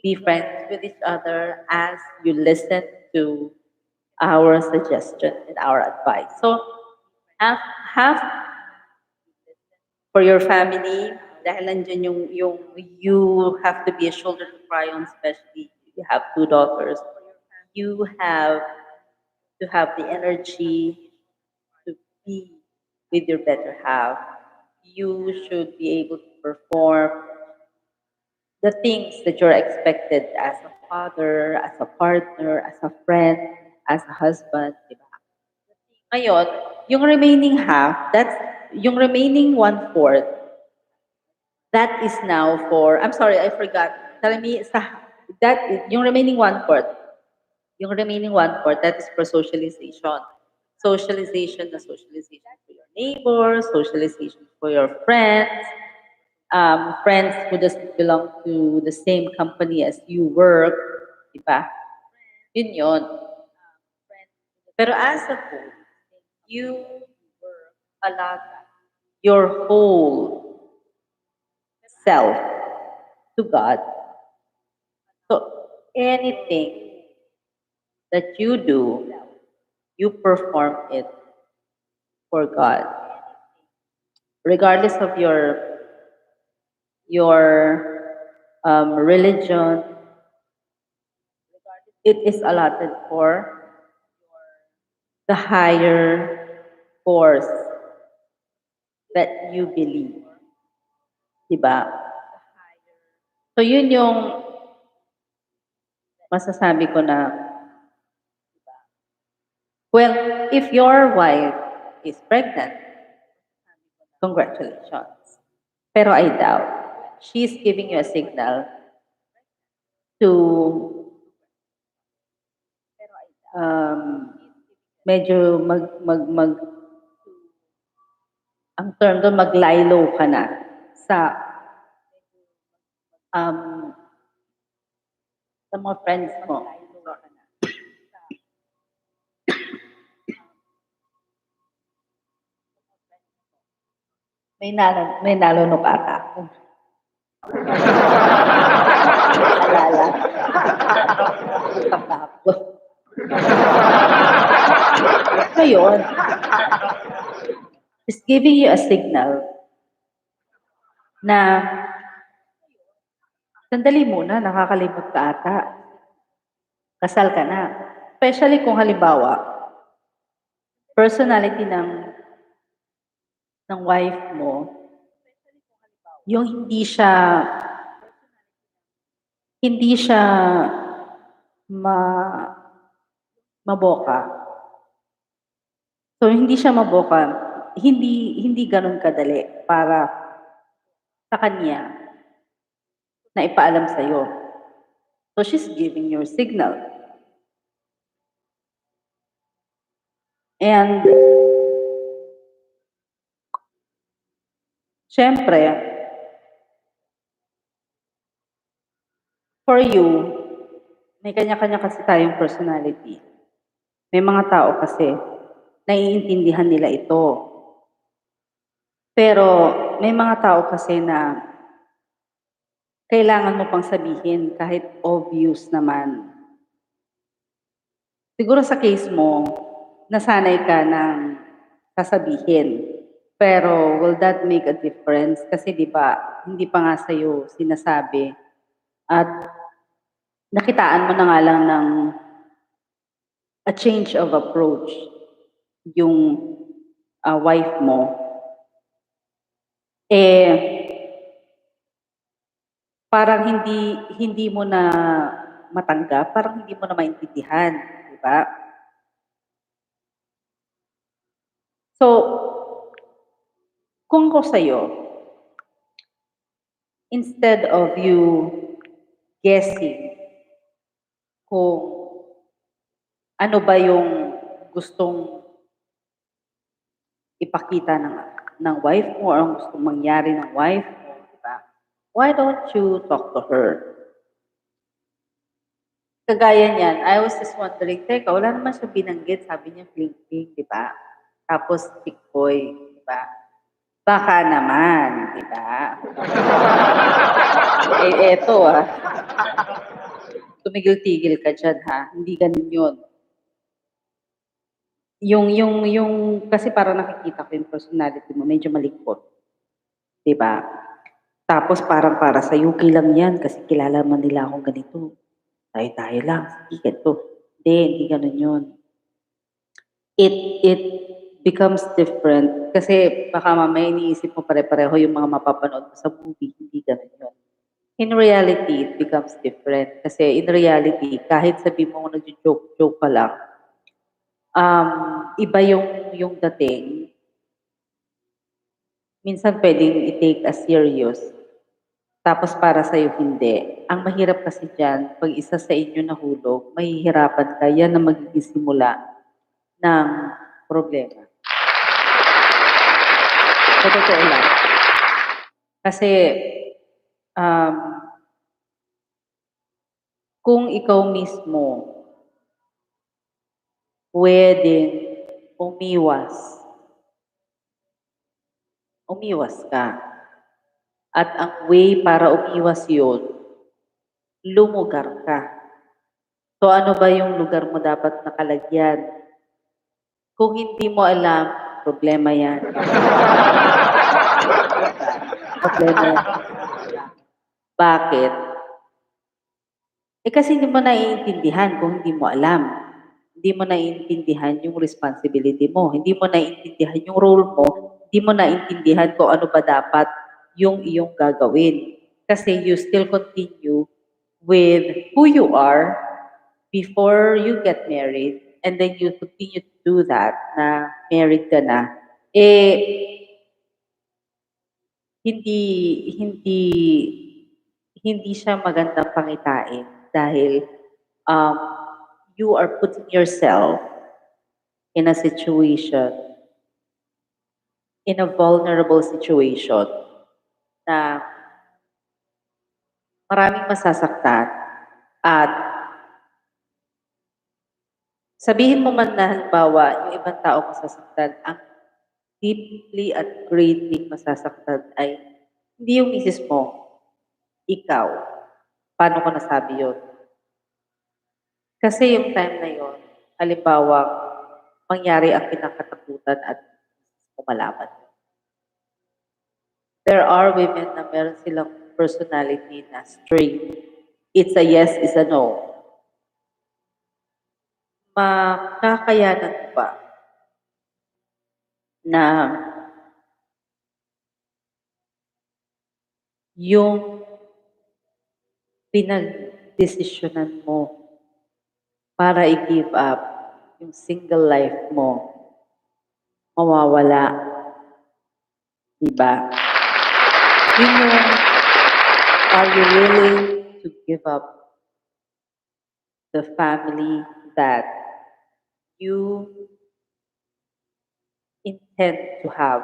be friends with each other as you listen to our suggestion and our advice. So, have for your family, dahil nandiyan yung you have to be a shoulder to cry on, especially if you have 2 daughters. You have to have the energy to be with your better half. You should be able to perform the things that you're expected as a father, as a partner, as a friend, as a husband, di ba? Ngayon, yung remaining half, yung remaining one-fourth, that is now for, I'm sorry, I forgot. Tell me, yung remaining one-fourth, that is for socialization. Socialization for your neighbors, socialization for your friends, friends who doesn't belong to the same company as you work, di ba? Yun yun. Pero as a whole, you allot your whole self to God. So anything that you do, you perform it for God. Regardless of your religion, it is allotted for the higher force that you believe. Diba? So yun yung masasabi ko na, well, if your wife is pregnant, congratulations. Pero I doubt. She's giving you a signal to medyo ang term doon, mag-lie-low ka na sa sa mga friends mo. May nalunok ata ako. Alala. Pagkakako. Ngayon, is giving you a signal na sandali muna, nakakalimot ka ata. Kasal ka na. Especially kung halimbawa, personality ng wife mo, yung hindi siya maboka. So hindi siya maboka, hindi ganun kadali para sa kanya na ipaalam sa iyo. So she's giving your signal. And syempre, for you, may kanya-kanya kasi tayong personality. May mga tao kasi, naiintindihan nila ito. Pero may mga tao kasi na kailangan mo pang sabihin kahit obvious naman. Siguro sa case mo, nasanay ka ng sasabihin. Pero will that make a difference? Kasi di ba, hindi pa nga sa'yo sinasabi. At nakitaan mo na nga lang ng a change of approach yung wife mo. Parang hindi mo na matanggap, parang hindi mo na maintindihan, di ba? So, kung ko sa'yo, instead of you guessing kung ano ba yung gustong ipakita ng wife mo or ang gustong mangyari ng wife mo, diba? Why don't you talk to her? Kagaya niyan, I was just wondering, teka, wala naman siya binanggit, sabi niya fling-fling, di ba? Tapos CHICKBOY, di ba? Baka naman, di ba? Eto tumigil-tigil ka dyan ha, hindi ganun yun. Yung, kasi parang nakikita ko yung personality mo, medyo malikot. Diba? Tapos parang para sa okay lang yan, kasi kilala man nila akong ganito. Tayo-tayo lang, sige ganito. Hindi ganun yun. It becomes different, kasi baka mamaya iniisip mo pare-pareho yung mga mapapanood mo sa movie, hindi ganun yun. In reality, it becomes different. Kasi in reality, kahit sabi mo nag-joke ka lang, iba yung dating, minsan puwedeng i-take as serious, tapos para sa'yo hindi. Ang mahirap kasi diyan 'pag isa sa inyo nahulog, mahihirapan ka, yan ang magiging simula ng problema. Sa totoo lang. Kasi, um, kung ikaw mismo puwedeng umiwas, umiwas ka. At ang way para umiwas yun, lumugar ka. So ano ba yung lugar mo dapat nakalagyan? Kung hindi mo alam, problema yan. Problema yan. Bakit? Kasi hindi mo naiintindihan kung hindi mo alam. Hindi mo naiintindihan yung responsibility mo. Hindi mo naiintindihan yung role mo. Hindi mo naiintindihan kung ano ba dapat yung iyong gagawin. Kasi you still continue with who you are before you get married, and then you continue to do that na married ka na, hindi hindi hindi siya magandang pangitain dahil um, you are putting yourself in a situation, in a vulnerable situation na maraming masasaktan at sabihin mo man na halimbawa yung ibang tao masasaktan, ang deeply at greatly masasaktan ay hindi yung misis mo, ikaw. Paano ko nasabi yun? Kasi yung time na yun, halimbawa, mangyari ang kinakatakutan at kumalaban. There are women na meron silang personality na straight. It's a yes, it's a no. Makakayanan mo ba na yung pinagdesisyonan mo para i-give up yung single life mo, mawawala, di ba? Yun yung, are you willing to give up the family that you intend to have?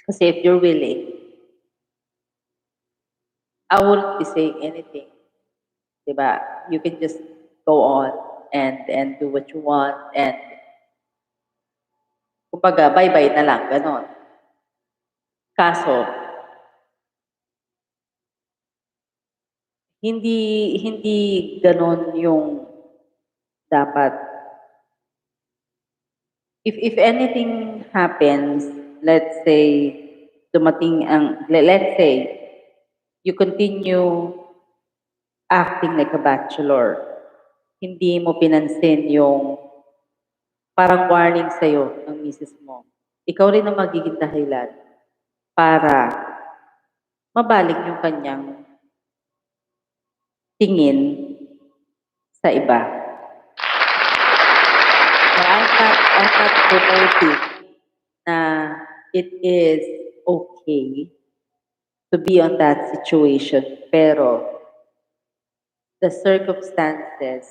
Kasi if you're willing, I wouldn't be saying anything. Diba? You can just go on and do what you want and kumbaga, bye-bye na lang, ganon. Kaso, hindi ganon yung dapat. If anything happens, let's say, let's say, you continue acting like a bachelor, hindi mo pinansin yung parang warning sa'yo ng misis mo. Ikaw rin ang magiging dahilan para mabalik yung kanyang tingin sa iba. So I'm not promoting na it is okay to be on that situation, pero the circumstances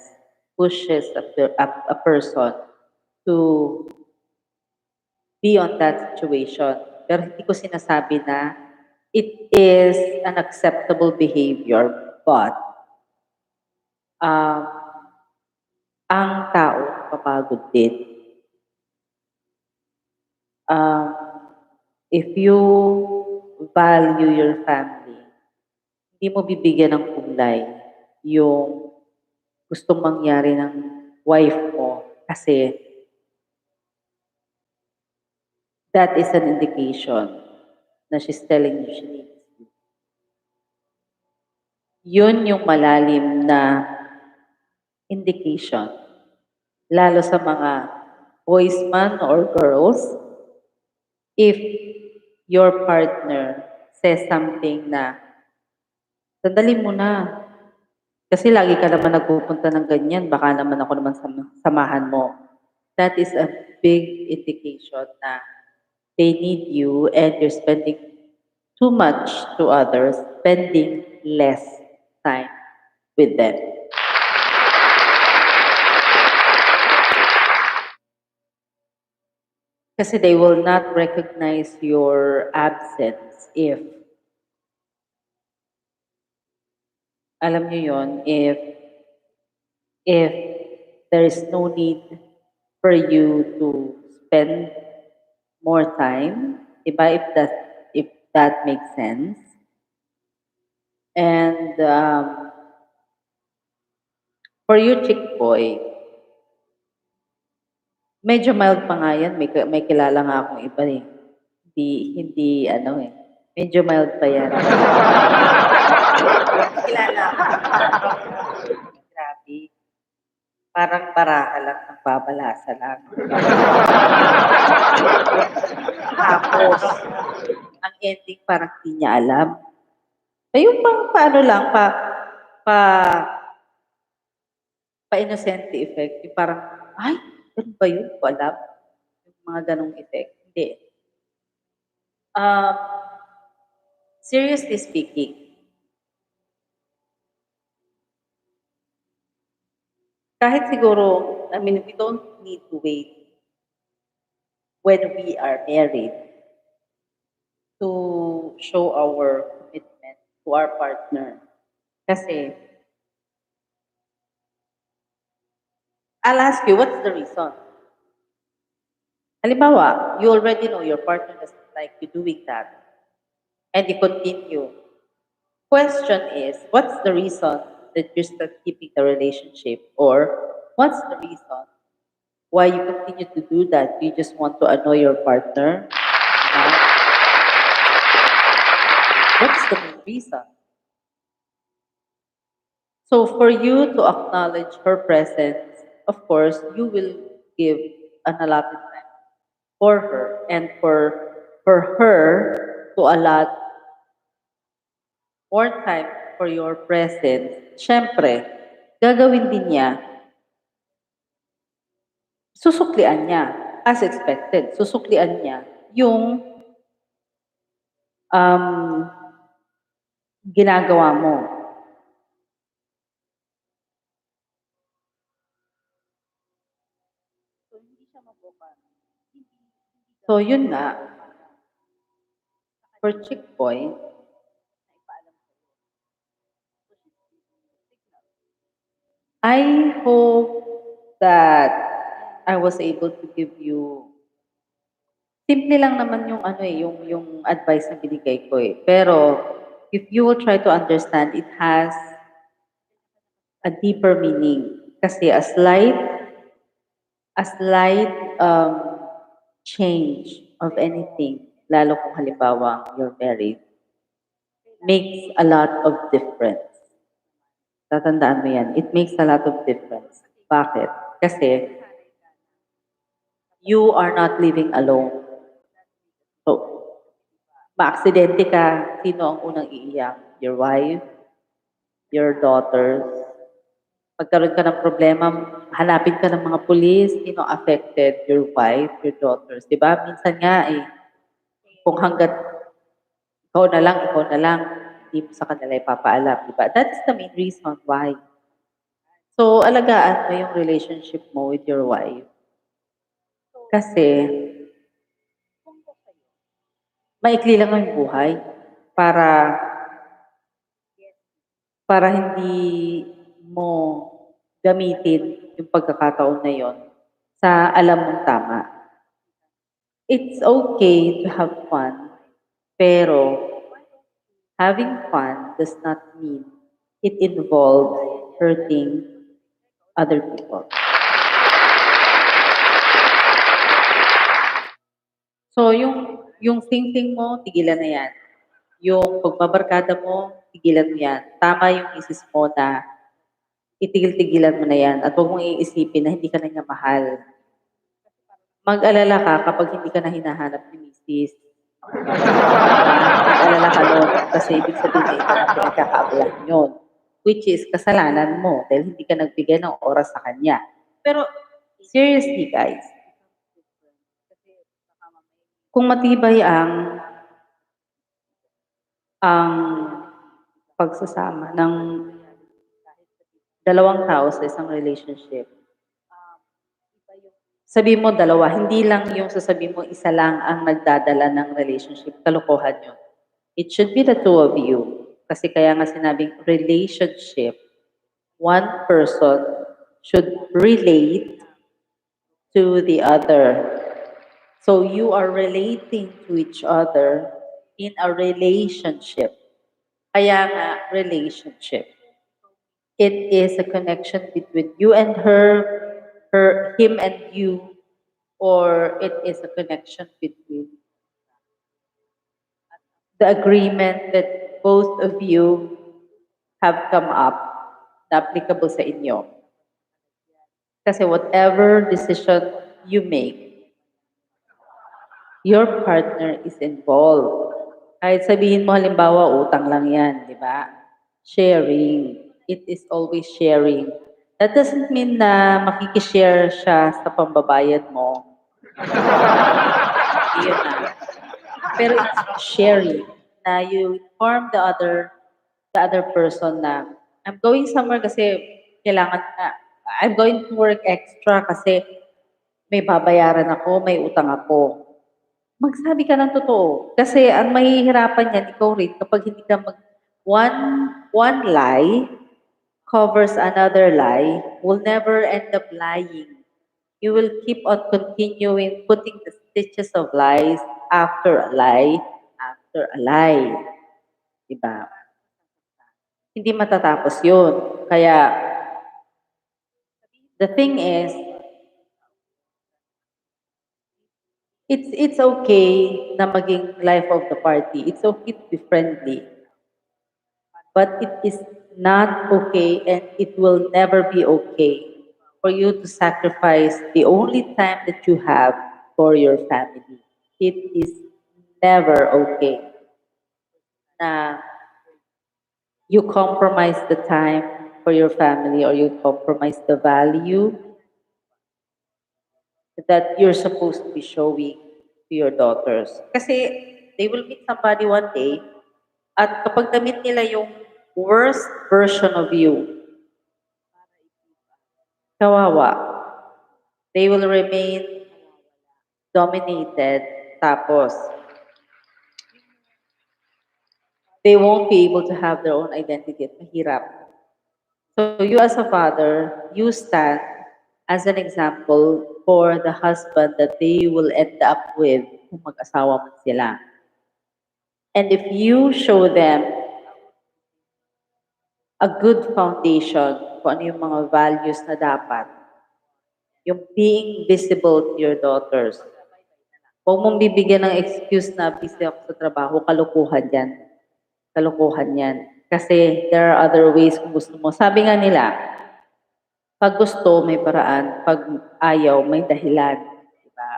pushes a person to be on that situation. Pero hindi ko sinasabi na it is an acceptable behavior, but um, ang tao papagod din. Um, if you value your family, hindi mo bibigyan ng kulay yung gustong mangyari ng wife mo kasi that is an indication na she's telling you she needs you. Yun yung malalim na indication. Lalo sa mga boys man or girls, if your partner says something na, sandali muna, kasi lagi ka naman nagpupunta ng ganyan, baka naman ako naman samahan mo. that is a big indication na they need you and you're spending too much to others, spending less time with them. Kasi they will not recognize your absence if, alam niyo yon, if there is no need for you to spend more time, diba? If that makes sense. And for you, chick boy, medyo mild pa nga yan. May kilala nga akong iba eh. Hindi ano eh. Medyo mild pa yan. Kilala ako. Grabe. Parang baraha lang, nagbabalasa lang. Tapos, ang ending parang di niya alam. Yung pang paano lang, pa, pa-innocent effect. Yung parang, ay, ganun ba yun? Ko alam. Yung mga ganong effect. Hindi. Um, seriously speaking, kahit siguro, I mean, we don't need to wait when we are married to show our commitment to our partner. Kasi, I'll ask you, what's the reason? Halimbawa, you already know your partner doesn't like you doing that, and you continue. Question is, what's the reason that you're still keeping the relationship? Or what's the reason why you continue to do that? You just want to annoy your partner? What's the main reason? So for you to acknowledge her presence, of course, you will give an allotted time for her and for her to allot more time for your presence. Syempre, gagawin din niya, susuklian niya, as expected, susuklian niya yung ginagawa mo. So, yun nga. For chick boy, I hope that I was able to give you simple lang naman yung ano eh, yung advice na binigay ko eh. Pero if you will try to understand, it has a deeper meaning. Kasi a slight change of anything, lalo kung halimbawa you're married, makes a lot of difference. Tatandaan mo yan. It makes a lot of difference. Bakit? Kasi you are not living alone. So, maaksidente ka, sino ang unang iiyak? Your wife, your daughters. Pagkaroon ka ng problema, hanapin ka ng mga pulis, sino affected? Your wife, your daughters. Diba? Minsan nga eh, kung hanggat ikaw na lang, hindi mo sa kanila ipapaalam. Diba? That's the main reason why. So, alagaan mo yung relationship mo with your wife. Kasi, maikli lang ang buhay para hindi mo gamitin yung pagkakataon na yon sa alam mong tama. It's okay to have fun, pero having fun does not mean it involves hurting other people. So, yung thinking mo, tigilan na yan. Yung pagbabarkada mo, tigilan mo yan. Tama yung isis mo na itigil-tigilan mo na yan at huwag mong iisipin na hindi ka na niya mahal. Mag-alala ka kapag hindi ka na hinahanap ni misis. Mag-alala ka nun kasi ibig sabihin na ikaw ang pinagkakaabalahan yun. Which is kasalanan mo dahil hindi ka nagbigay ng oras sa kanya. Pero Seriously, guys, kung matibay ang pagsasama ng dalawang tao sa isang relationship, sabi mo dalawa, hindi lang yung sasabihin mo isa lang ang nagdadala ng relationship, kalokohan yun. It should be the two of you. Kasi kaya nga sinabing relationship, one person should relate to the other. So you are relating to each other in a relationship. Kaya nga, relationship. It is a connection between you and him and you, or it is a connection between the agreement that both of you have come up na applicable sa inyo. Kasi whatever decision you make, your partner is involved. Kahit sabihin mo halimbawa utang lang yan, di ba? Sharing. It is always sharing. That doesn't mean na makikishare siya sa pambabayad mo. Yun na. Pero it's sharing na you inform the other person na I'm going somewhere kasi kailangan I'm going to work extra kasi may babayaran ako, may utang ako. Magsabi ka ng totoo. Kasi ang mahihirapan yan, ikaw rin, kapag hindi ka one lie covers another lie, will never end up lying. You will keep on continuing putting the stitches of lies after a lie, after a lie. Diba? Hindi matatapos yun. Kaya, the thing is, it's okay na maging life of the party. It's okay to be friendly. But it is not okay and it will never be okay for you to sacrifice the only time that you have for your family. It is never okay na you compromise the time for your family or you compromise the value that you're supposed to be showing to your daughters. Kasi they will meet somebody one day at kapag na-meet nila yung worst version of you, kawawa. They will remain dominated, tapos they won't be able to have their own identity at mahirap. So you as a father, you stand as an example for the husband that they will end up with kung mag-asawa man sila. And if you show them a good foundation kung ano yung mga values na dapat, yung being visible to your daughters, huwag mong bibigyan ng excuse na busy ako sa trabaho, kalukuhan yan. Kalukuhan yan. Kasi there are other ways kung gusto mo. Sabi nga nila, pag gusto, may paraan. Pag ayaw, may dahilan. Diba?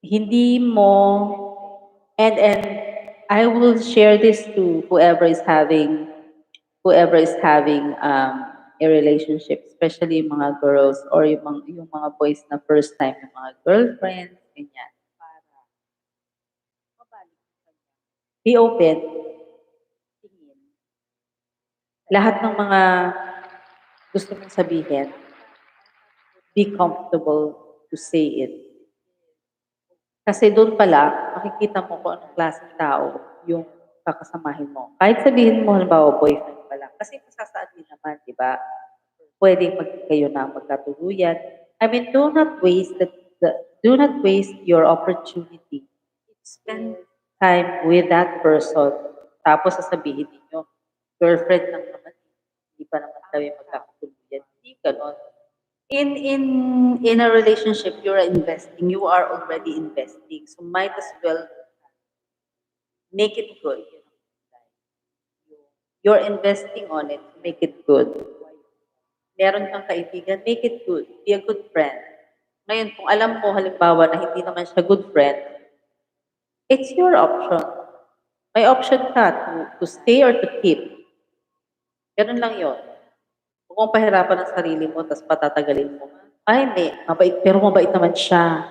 Hindi mo, and I will share this to whoever is having a relationship, especially yung mga girls or yung mga boys na first time, yung mga girlfriends, ganyan. Be open. Lahat ng mga gusto mong sabihin, be comfortable to say it. Kasi doon pala, makikita mo kung anong klaseng tao yung kakasamahin mo. Kahit sabihin mo, halimbawa, boyfriend pa lang. Kasi masasaan din naman, di ba? Pwedeng kayo na magkatuluyan. I mean, do not waste your opportunity. Spend time with that person. Tapos sasabihin ninyo, girlfriend lang naman, hindi pa naman kami magkakatuluyan. Hindi ganon. In a relationship, you're investing. You are already investing. So might as well make it good. You're investing on it, make it good. Meron kang kaibigan, make it good. Be a good friend. Ngayon, kung alam mo halimbawa na hindi naman siya good friend, it's your option. May option ka to stay or to keep. Ganun lang yon. Huwag mong pahirapan ang sarili mo ta's patatagalin mo. Ay hindi, mabait pero mabait naman siya.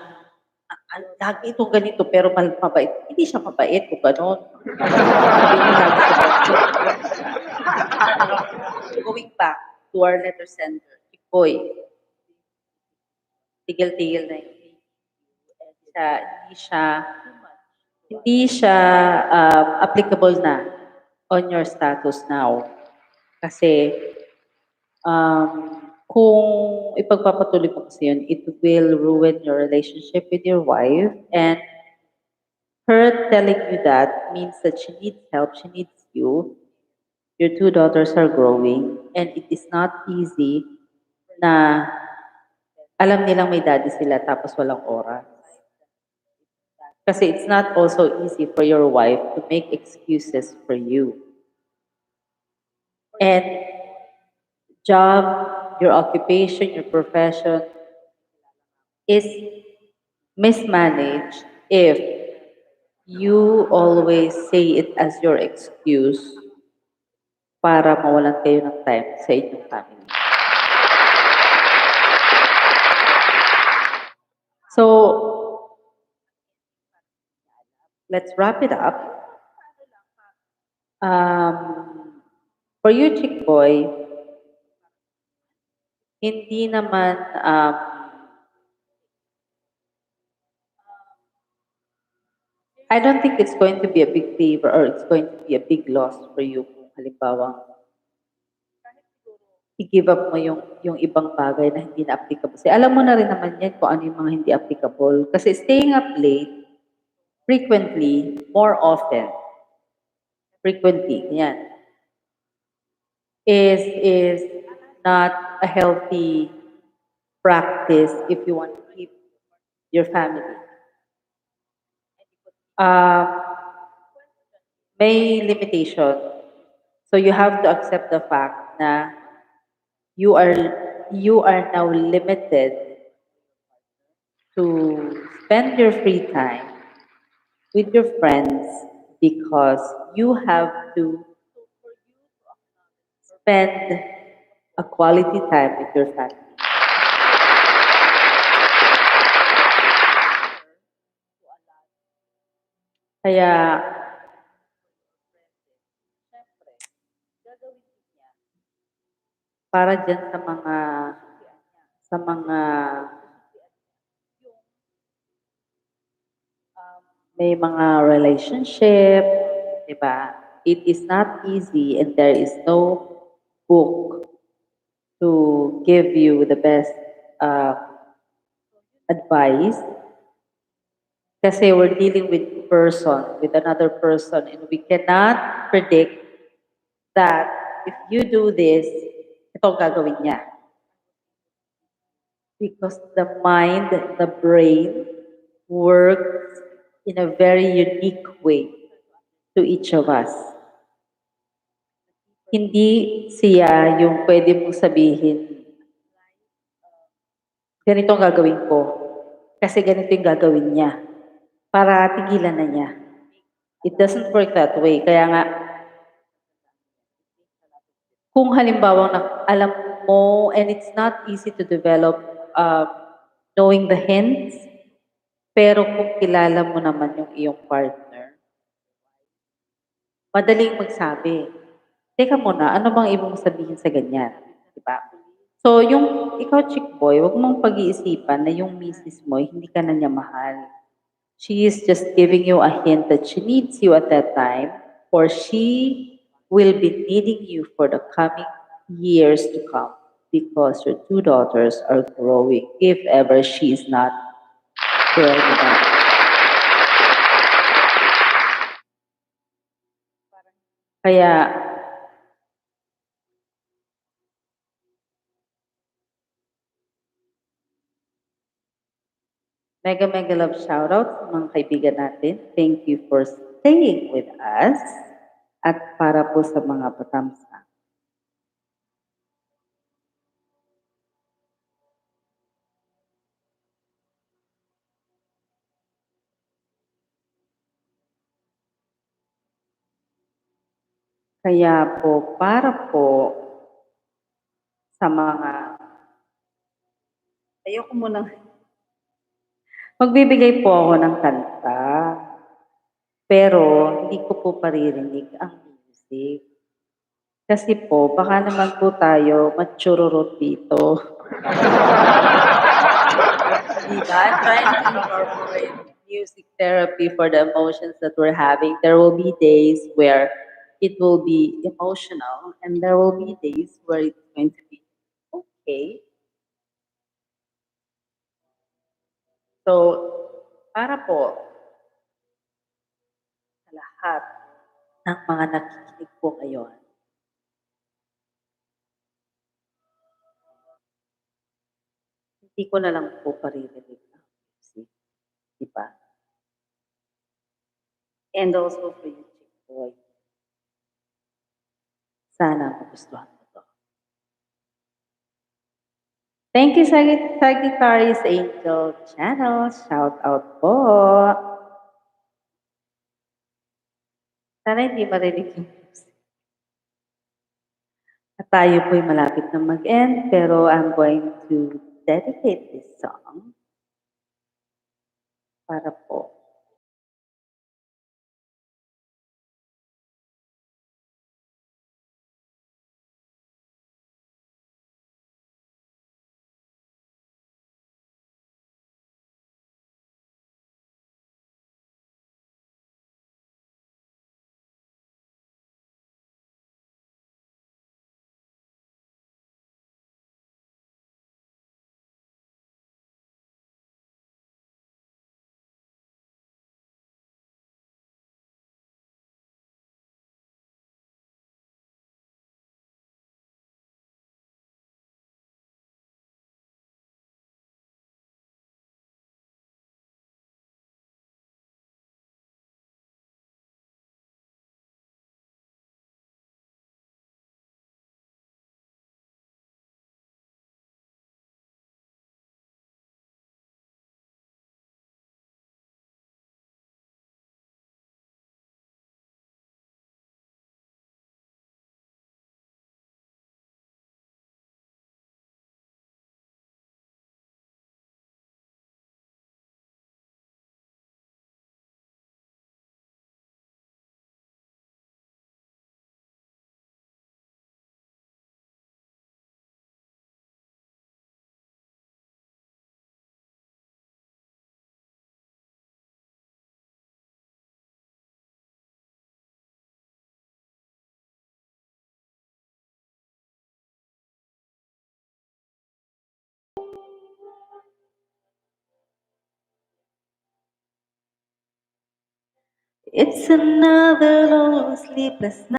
Lagi itong ganito pero mabait. Hindi siya mabait kung gano'n. Sabihin mo lagi sa going back to our letter sender, Chickboy, tigil-tigil na yun. Hindi siya applicable na on your status now. Kasi kung ipagpapatuloy mo kasi yun, it will ruin your relationship with your wife, and her telling you that means that she needs help, she needs you. Your two daughters are growing, and it is not easy na alam nilang may daddy sila tapos walang oras. Kasi it's not also easy for your wife to make excuses for you. And job, your occupation, your profession is mismanaged if you always say it as your excuse para mawalan kayo ng time sa inyong family. So, let's wrap it up. For you, Chick Boy, hindi naman I don't think it's going to be a big favor or it's going to be a big loss for you kung halimbawa i-give up mo yung ibang bagay na hindi na applicable. Kasi alam mo na rin naman yan kung ano yung mga hindi applicable. Kasi staying up late, frequently, more often, frequently, yan, is not a healthy practice if you want to keep your family. May limitation. So you have to accept the fact na you are you are now limited to spend your free time with your friends because you have to spend a quality time with your family. Kaya para diyan sa mga may mga relationship, 'di ba? It is not easy and there is no book to give you the best advice kasi we're dealing with another person, and we cannot predict that if you do this, ito ang gagawin niya. Because the mind, the brain works in a very unique way to each of us. Hindi siya yung pwede mong sabihin, ganito ang gagawin ko. Kasi ganito yung gagawin niya. Para tigilan na niya. It doesn't work that way. Kaya nga, kung halimbawa alam mo, and it's not easy to develop knowing the hints, pero kung kilala mo naman yung iyong partner, madaling magsabi. Teka muna, ano bang ibig mong sabihin sa ganyan? Diba? So, yung ikaw, chick boy, wag mong pag-iisipan na yung misis mo, hindi ka na niya mahal. She is just giving you a hint that she needs you at that time, or she will be needing you for the coming years to come because your two daughters are growing if ever she is not pregnant. Kaya, mega mega love shoutout sa mga kaibigan natin. Thank you for staying with us. At para po sa mga patamsa. Kaya po, para po sa mga ayoko munang magbibigay po ako ng kanta, pero hindi ko po paririnig ang music. Kasi po baka naman po tayo matchururot dito. 'Di ba? Trying to incorporate music therapy for the emotions that we're having. There will be days where it will be emotional, and there will be days where it's going to be okay. So, para po sa lahat ng mga nakikinig po ngayon, hindi ko na lang po paririnig ang music, 'di ba? And also for you, Chickboy, sana magustuhan mo 'to. Thank you Sagittarius Angel Channel. Shout out po. Sana hindi marinig yung music. At tayo po'y malapit na mag-end, pero I'm going to dedicate this song para po it's another long sleepless night.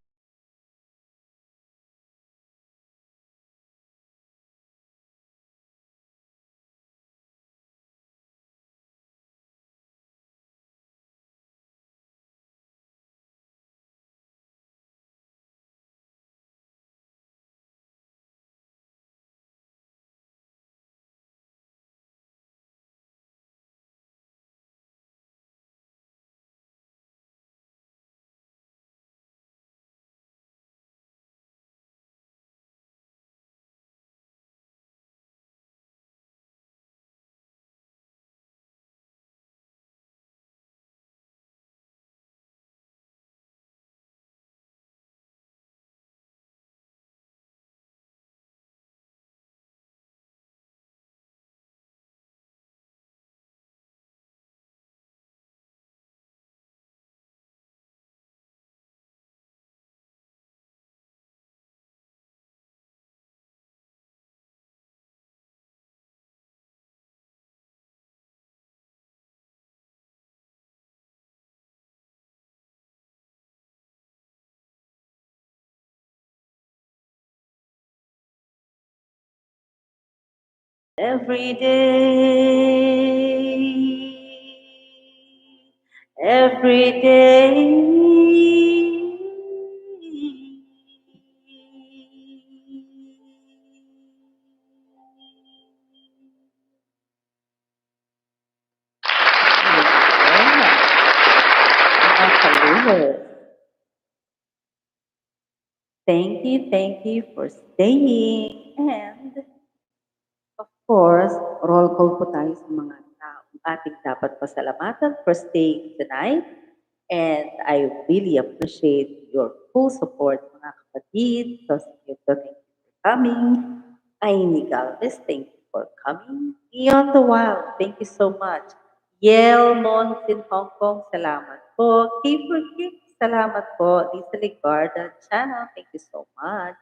Every day, every day. Mga kalulot. Thank you for staying. And of course, roll call po tayo sa mga taong ating dapat pasalamatan for staying tonight. And I really appreciate your full support, mga kapatid. So, thank you for coming. Aini Galvez, thank you for coming. Beyond the Wild, thank you so much. Yel Mons in Hong Kong, salamat po. Keeper Kick, salamat po. Lisa Ligarda Channel, thank you so much.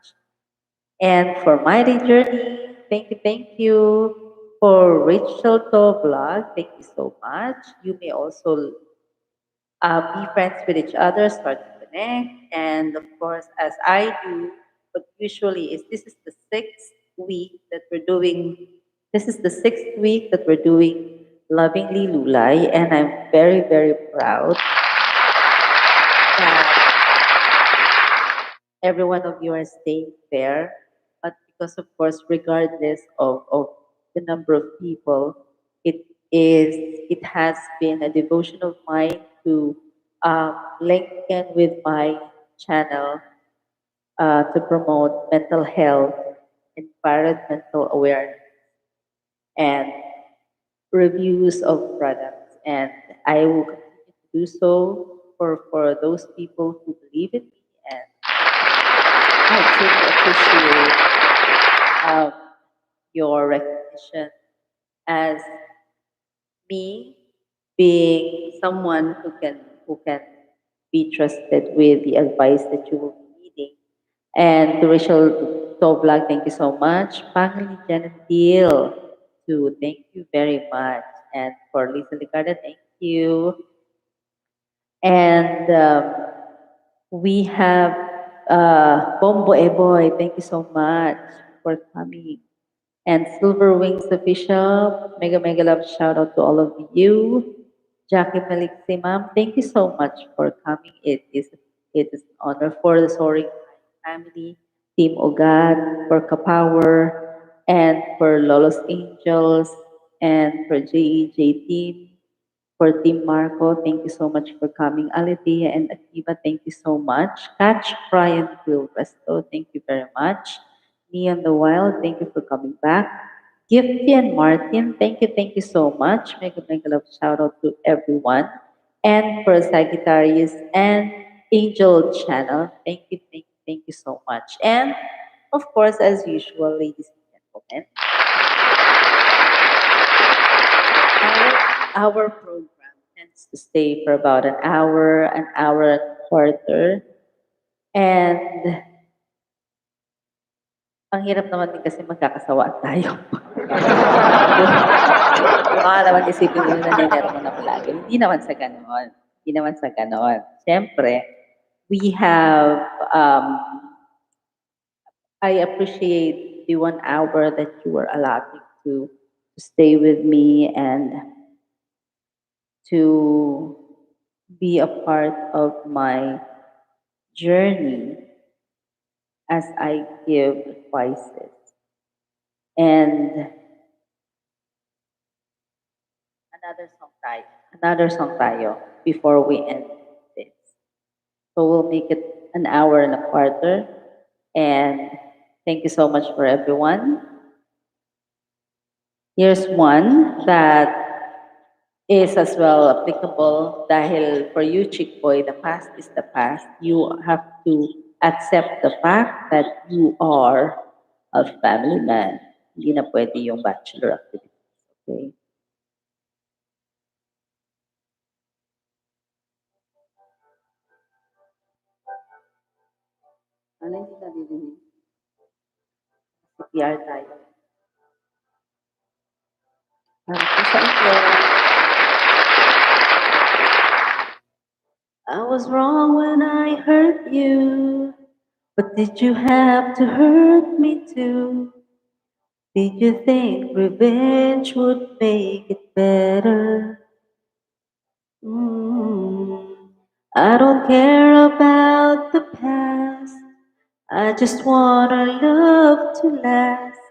And for Mighty Journey, thank you. For Rachel To Vlog, thank you so much. You may also be friends with each other, start to connect. And of course, as I do, what usually is this is the sixth week that we're doing, this is the sixth week that we're doing Lovingly Lulay. And I'm very, very proud that every one of you are staying there. But because, of course, regardless of the number of people, it it has been a devotion of mine to link in with my channel to promote mental health, environmental awareness, and reviews of products. And I will continue to do so for those people who believe in me. And I truly appreciate your recognition as me being someone who can be trusted with the advice that you will be needing. And to Rachel Toblag, thank you so much. Family Janet Deal, too, thank you very much. And for Lisa Licarda, thank you. And we have Bombo Eboy, thank you so much for coming. And Silver Wings Official, mega mega love shout out to all of you. Jackie Malik Simam, thank you so much for coming. It is an honor for the Soaring family, Team Ogad, for Kapower, and for Lolos Angels, and for JEJ team. For Team Marco, thank you so much for coming. Alithea and Akiva, thank you so much. Catch Brian Will Resto, thank you very much. Neon the Wild, thank you for coming back. Gifty and Martin, thank you so much. Mega mega love shout out to everyone. And for Sagittarius and Angel Channel, thank you so much. And of course, as usual, ladies and gentlemen, our program tends to stay for about an hour and a quarter. And ang hirap naman din kasi magkakasawaan tayo. Baka naman isipin nyo na ninero mo na palagi. Hindi naman sa ganon. Hindi naman sa ganon. Siyempre, we have, I appreciate the 1 hour that you were allowing to stay with me and to be a part of my journey as I give advices. And another song tayo before we end this. So we'll make it an hour and a quarter. And thank you so much for everyone. Here's one that is as well applicable dahil for you, chick boy, the past is the past. You have to accept the fact that you are a family man. Hindi na pwede yung bachelor activities. Okay? Ano hindi naririnig? CPR tayo. Sa inyo. I was wrong when I hurt you. But did you have to hurt me too? Did you think revenge would make it better? Mm, I don't care about the past. I just want our love to last.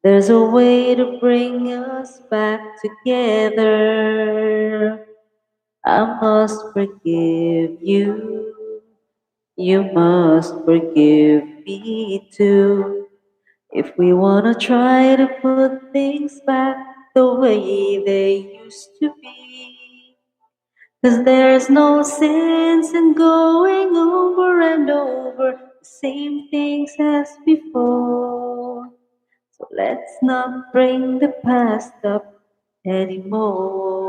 There's a way to bring us back together. I must forgive you. You must forgive me too. If we wanna try to put things back the way they used to be. 'Cause there's no sense in going over and over the same things as before. So let's not bring the past up anymore.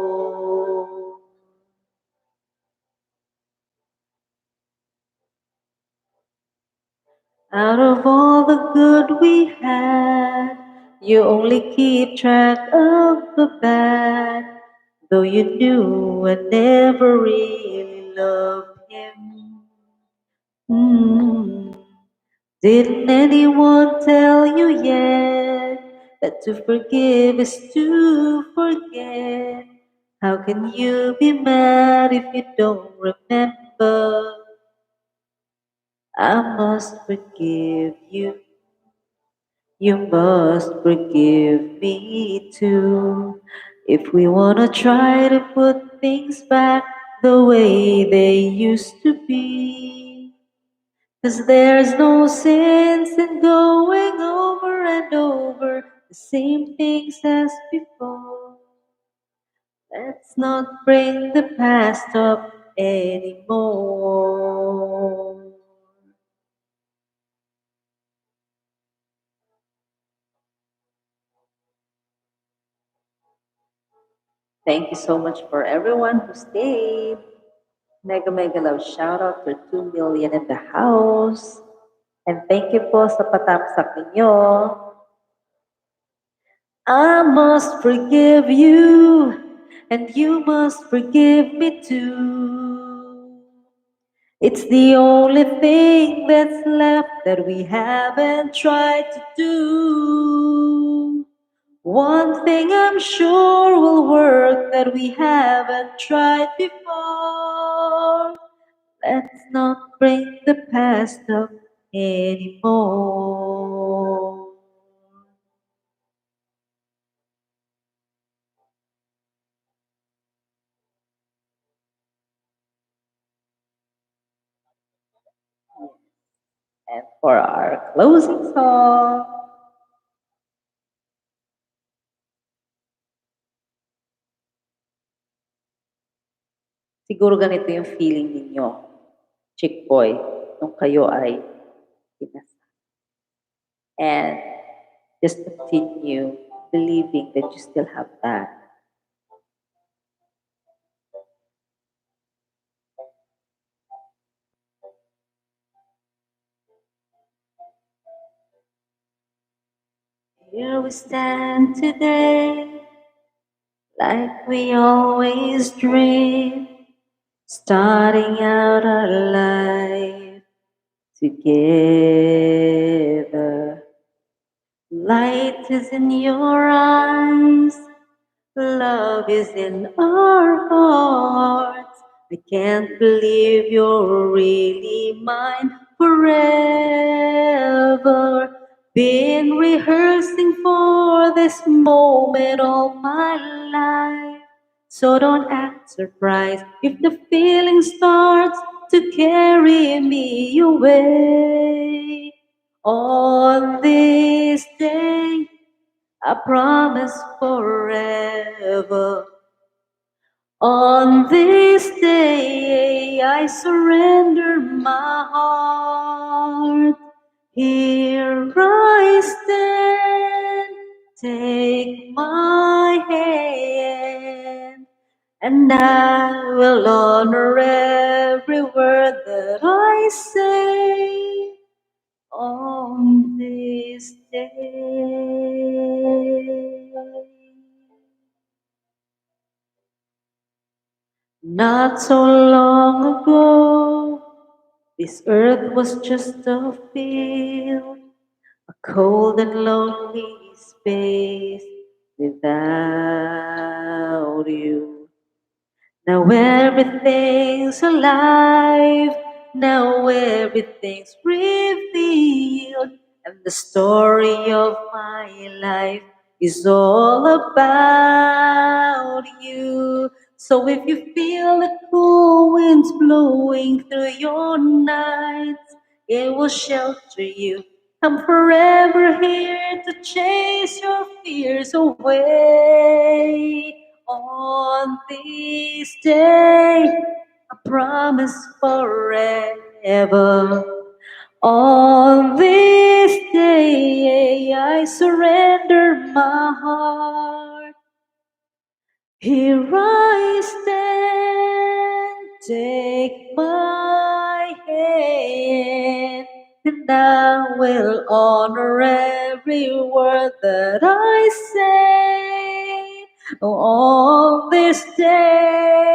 Out of all the good we had, you only keep track of the bad. Though you knew I never really loved him. Mm. Didn't anyone tell you yet that to forgive is to forget? How can you be mad if you don't remember? I must forgive you. You must forgive me too. If we wanna try to put things back the way they used to be. 'Cause there's no sense in going over and over the same things as before. Let's not bring the past up anymore. Thank you so much for everyone who stayed. Mega mega love shout out for 2 million in the house. And thank you po sa patapsak ninyo. I must forgive you, and you must forgive me too. It's the only thing that's left that we haven't tried to do. One thing I'm sure will work that we haven't tried before. Let's not bring the past up anymore. And for our closing song, siguro ganito yung feeling ninyo, chick boy, nung kayo ay kinasal. And just continue believing that you still have that. Here we stand today, like we always dreamed, starting out our life together. Light is in your eyes, love is in our hearts. I can't believe you're really mine forever. Been rehearsing for this moment all my life. So don't act surprised if the feeling starts to carry me away. On this day, I promise forever. On this day, I surrender my heart. Here I stand, take my hand, and I will honor every word that I say on this day. Not so long ago, this earth was just a field, a cold and lonely space without you. Now everything's alive, now everything's revealed, and the story of my life is all about you. So if you feel the cool winds blowing through your nights, it will shelter you. I'm forever here to chase your fears away. On this day, I promise forever. On this day, I surrender my heart. Here I stand, take my hand, and I will honor every word that I say on this day.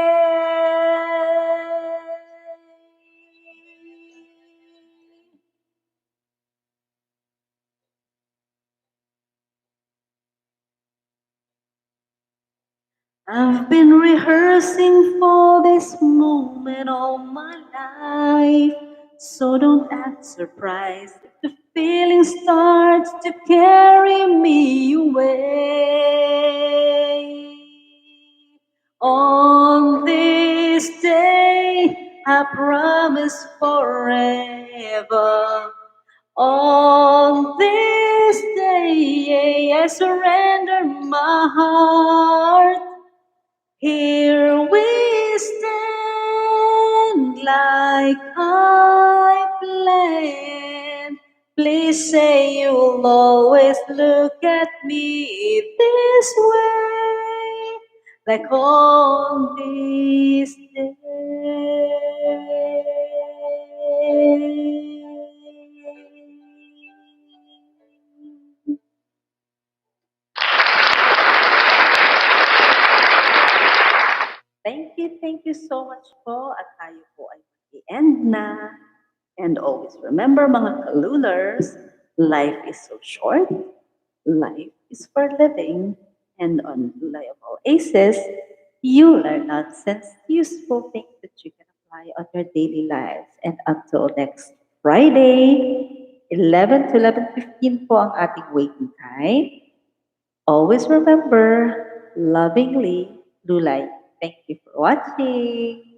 I've been rehearsing for this moment all my life. So don't act surprised if the feeling starts to carry me away. On this day, I promise forever. On this day, I surrender my heart. Here we stand like I planned. Please say you'll always look at me this way, like on this day. Thank you so much po at tayo po ay mag-end na. And always remember mga kalulers, life is so short, life is for living, and on Lulay of all aces, you learn nonsense, useful things that you can apply on your daily lives. And until next Friday, 11 to 11:15 po ang ating waiting time. Always remember, lovingly, Lulay. Thank you for watching.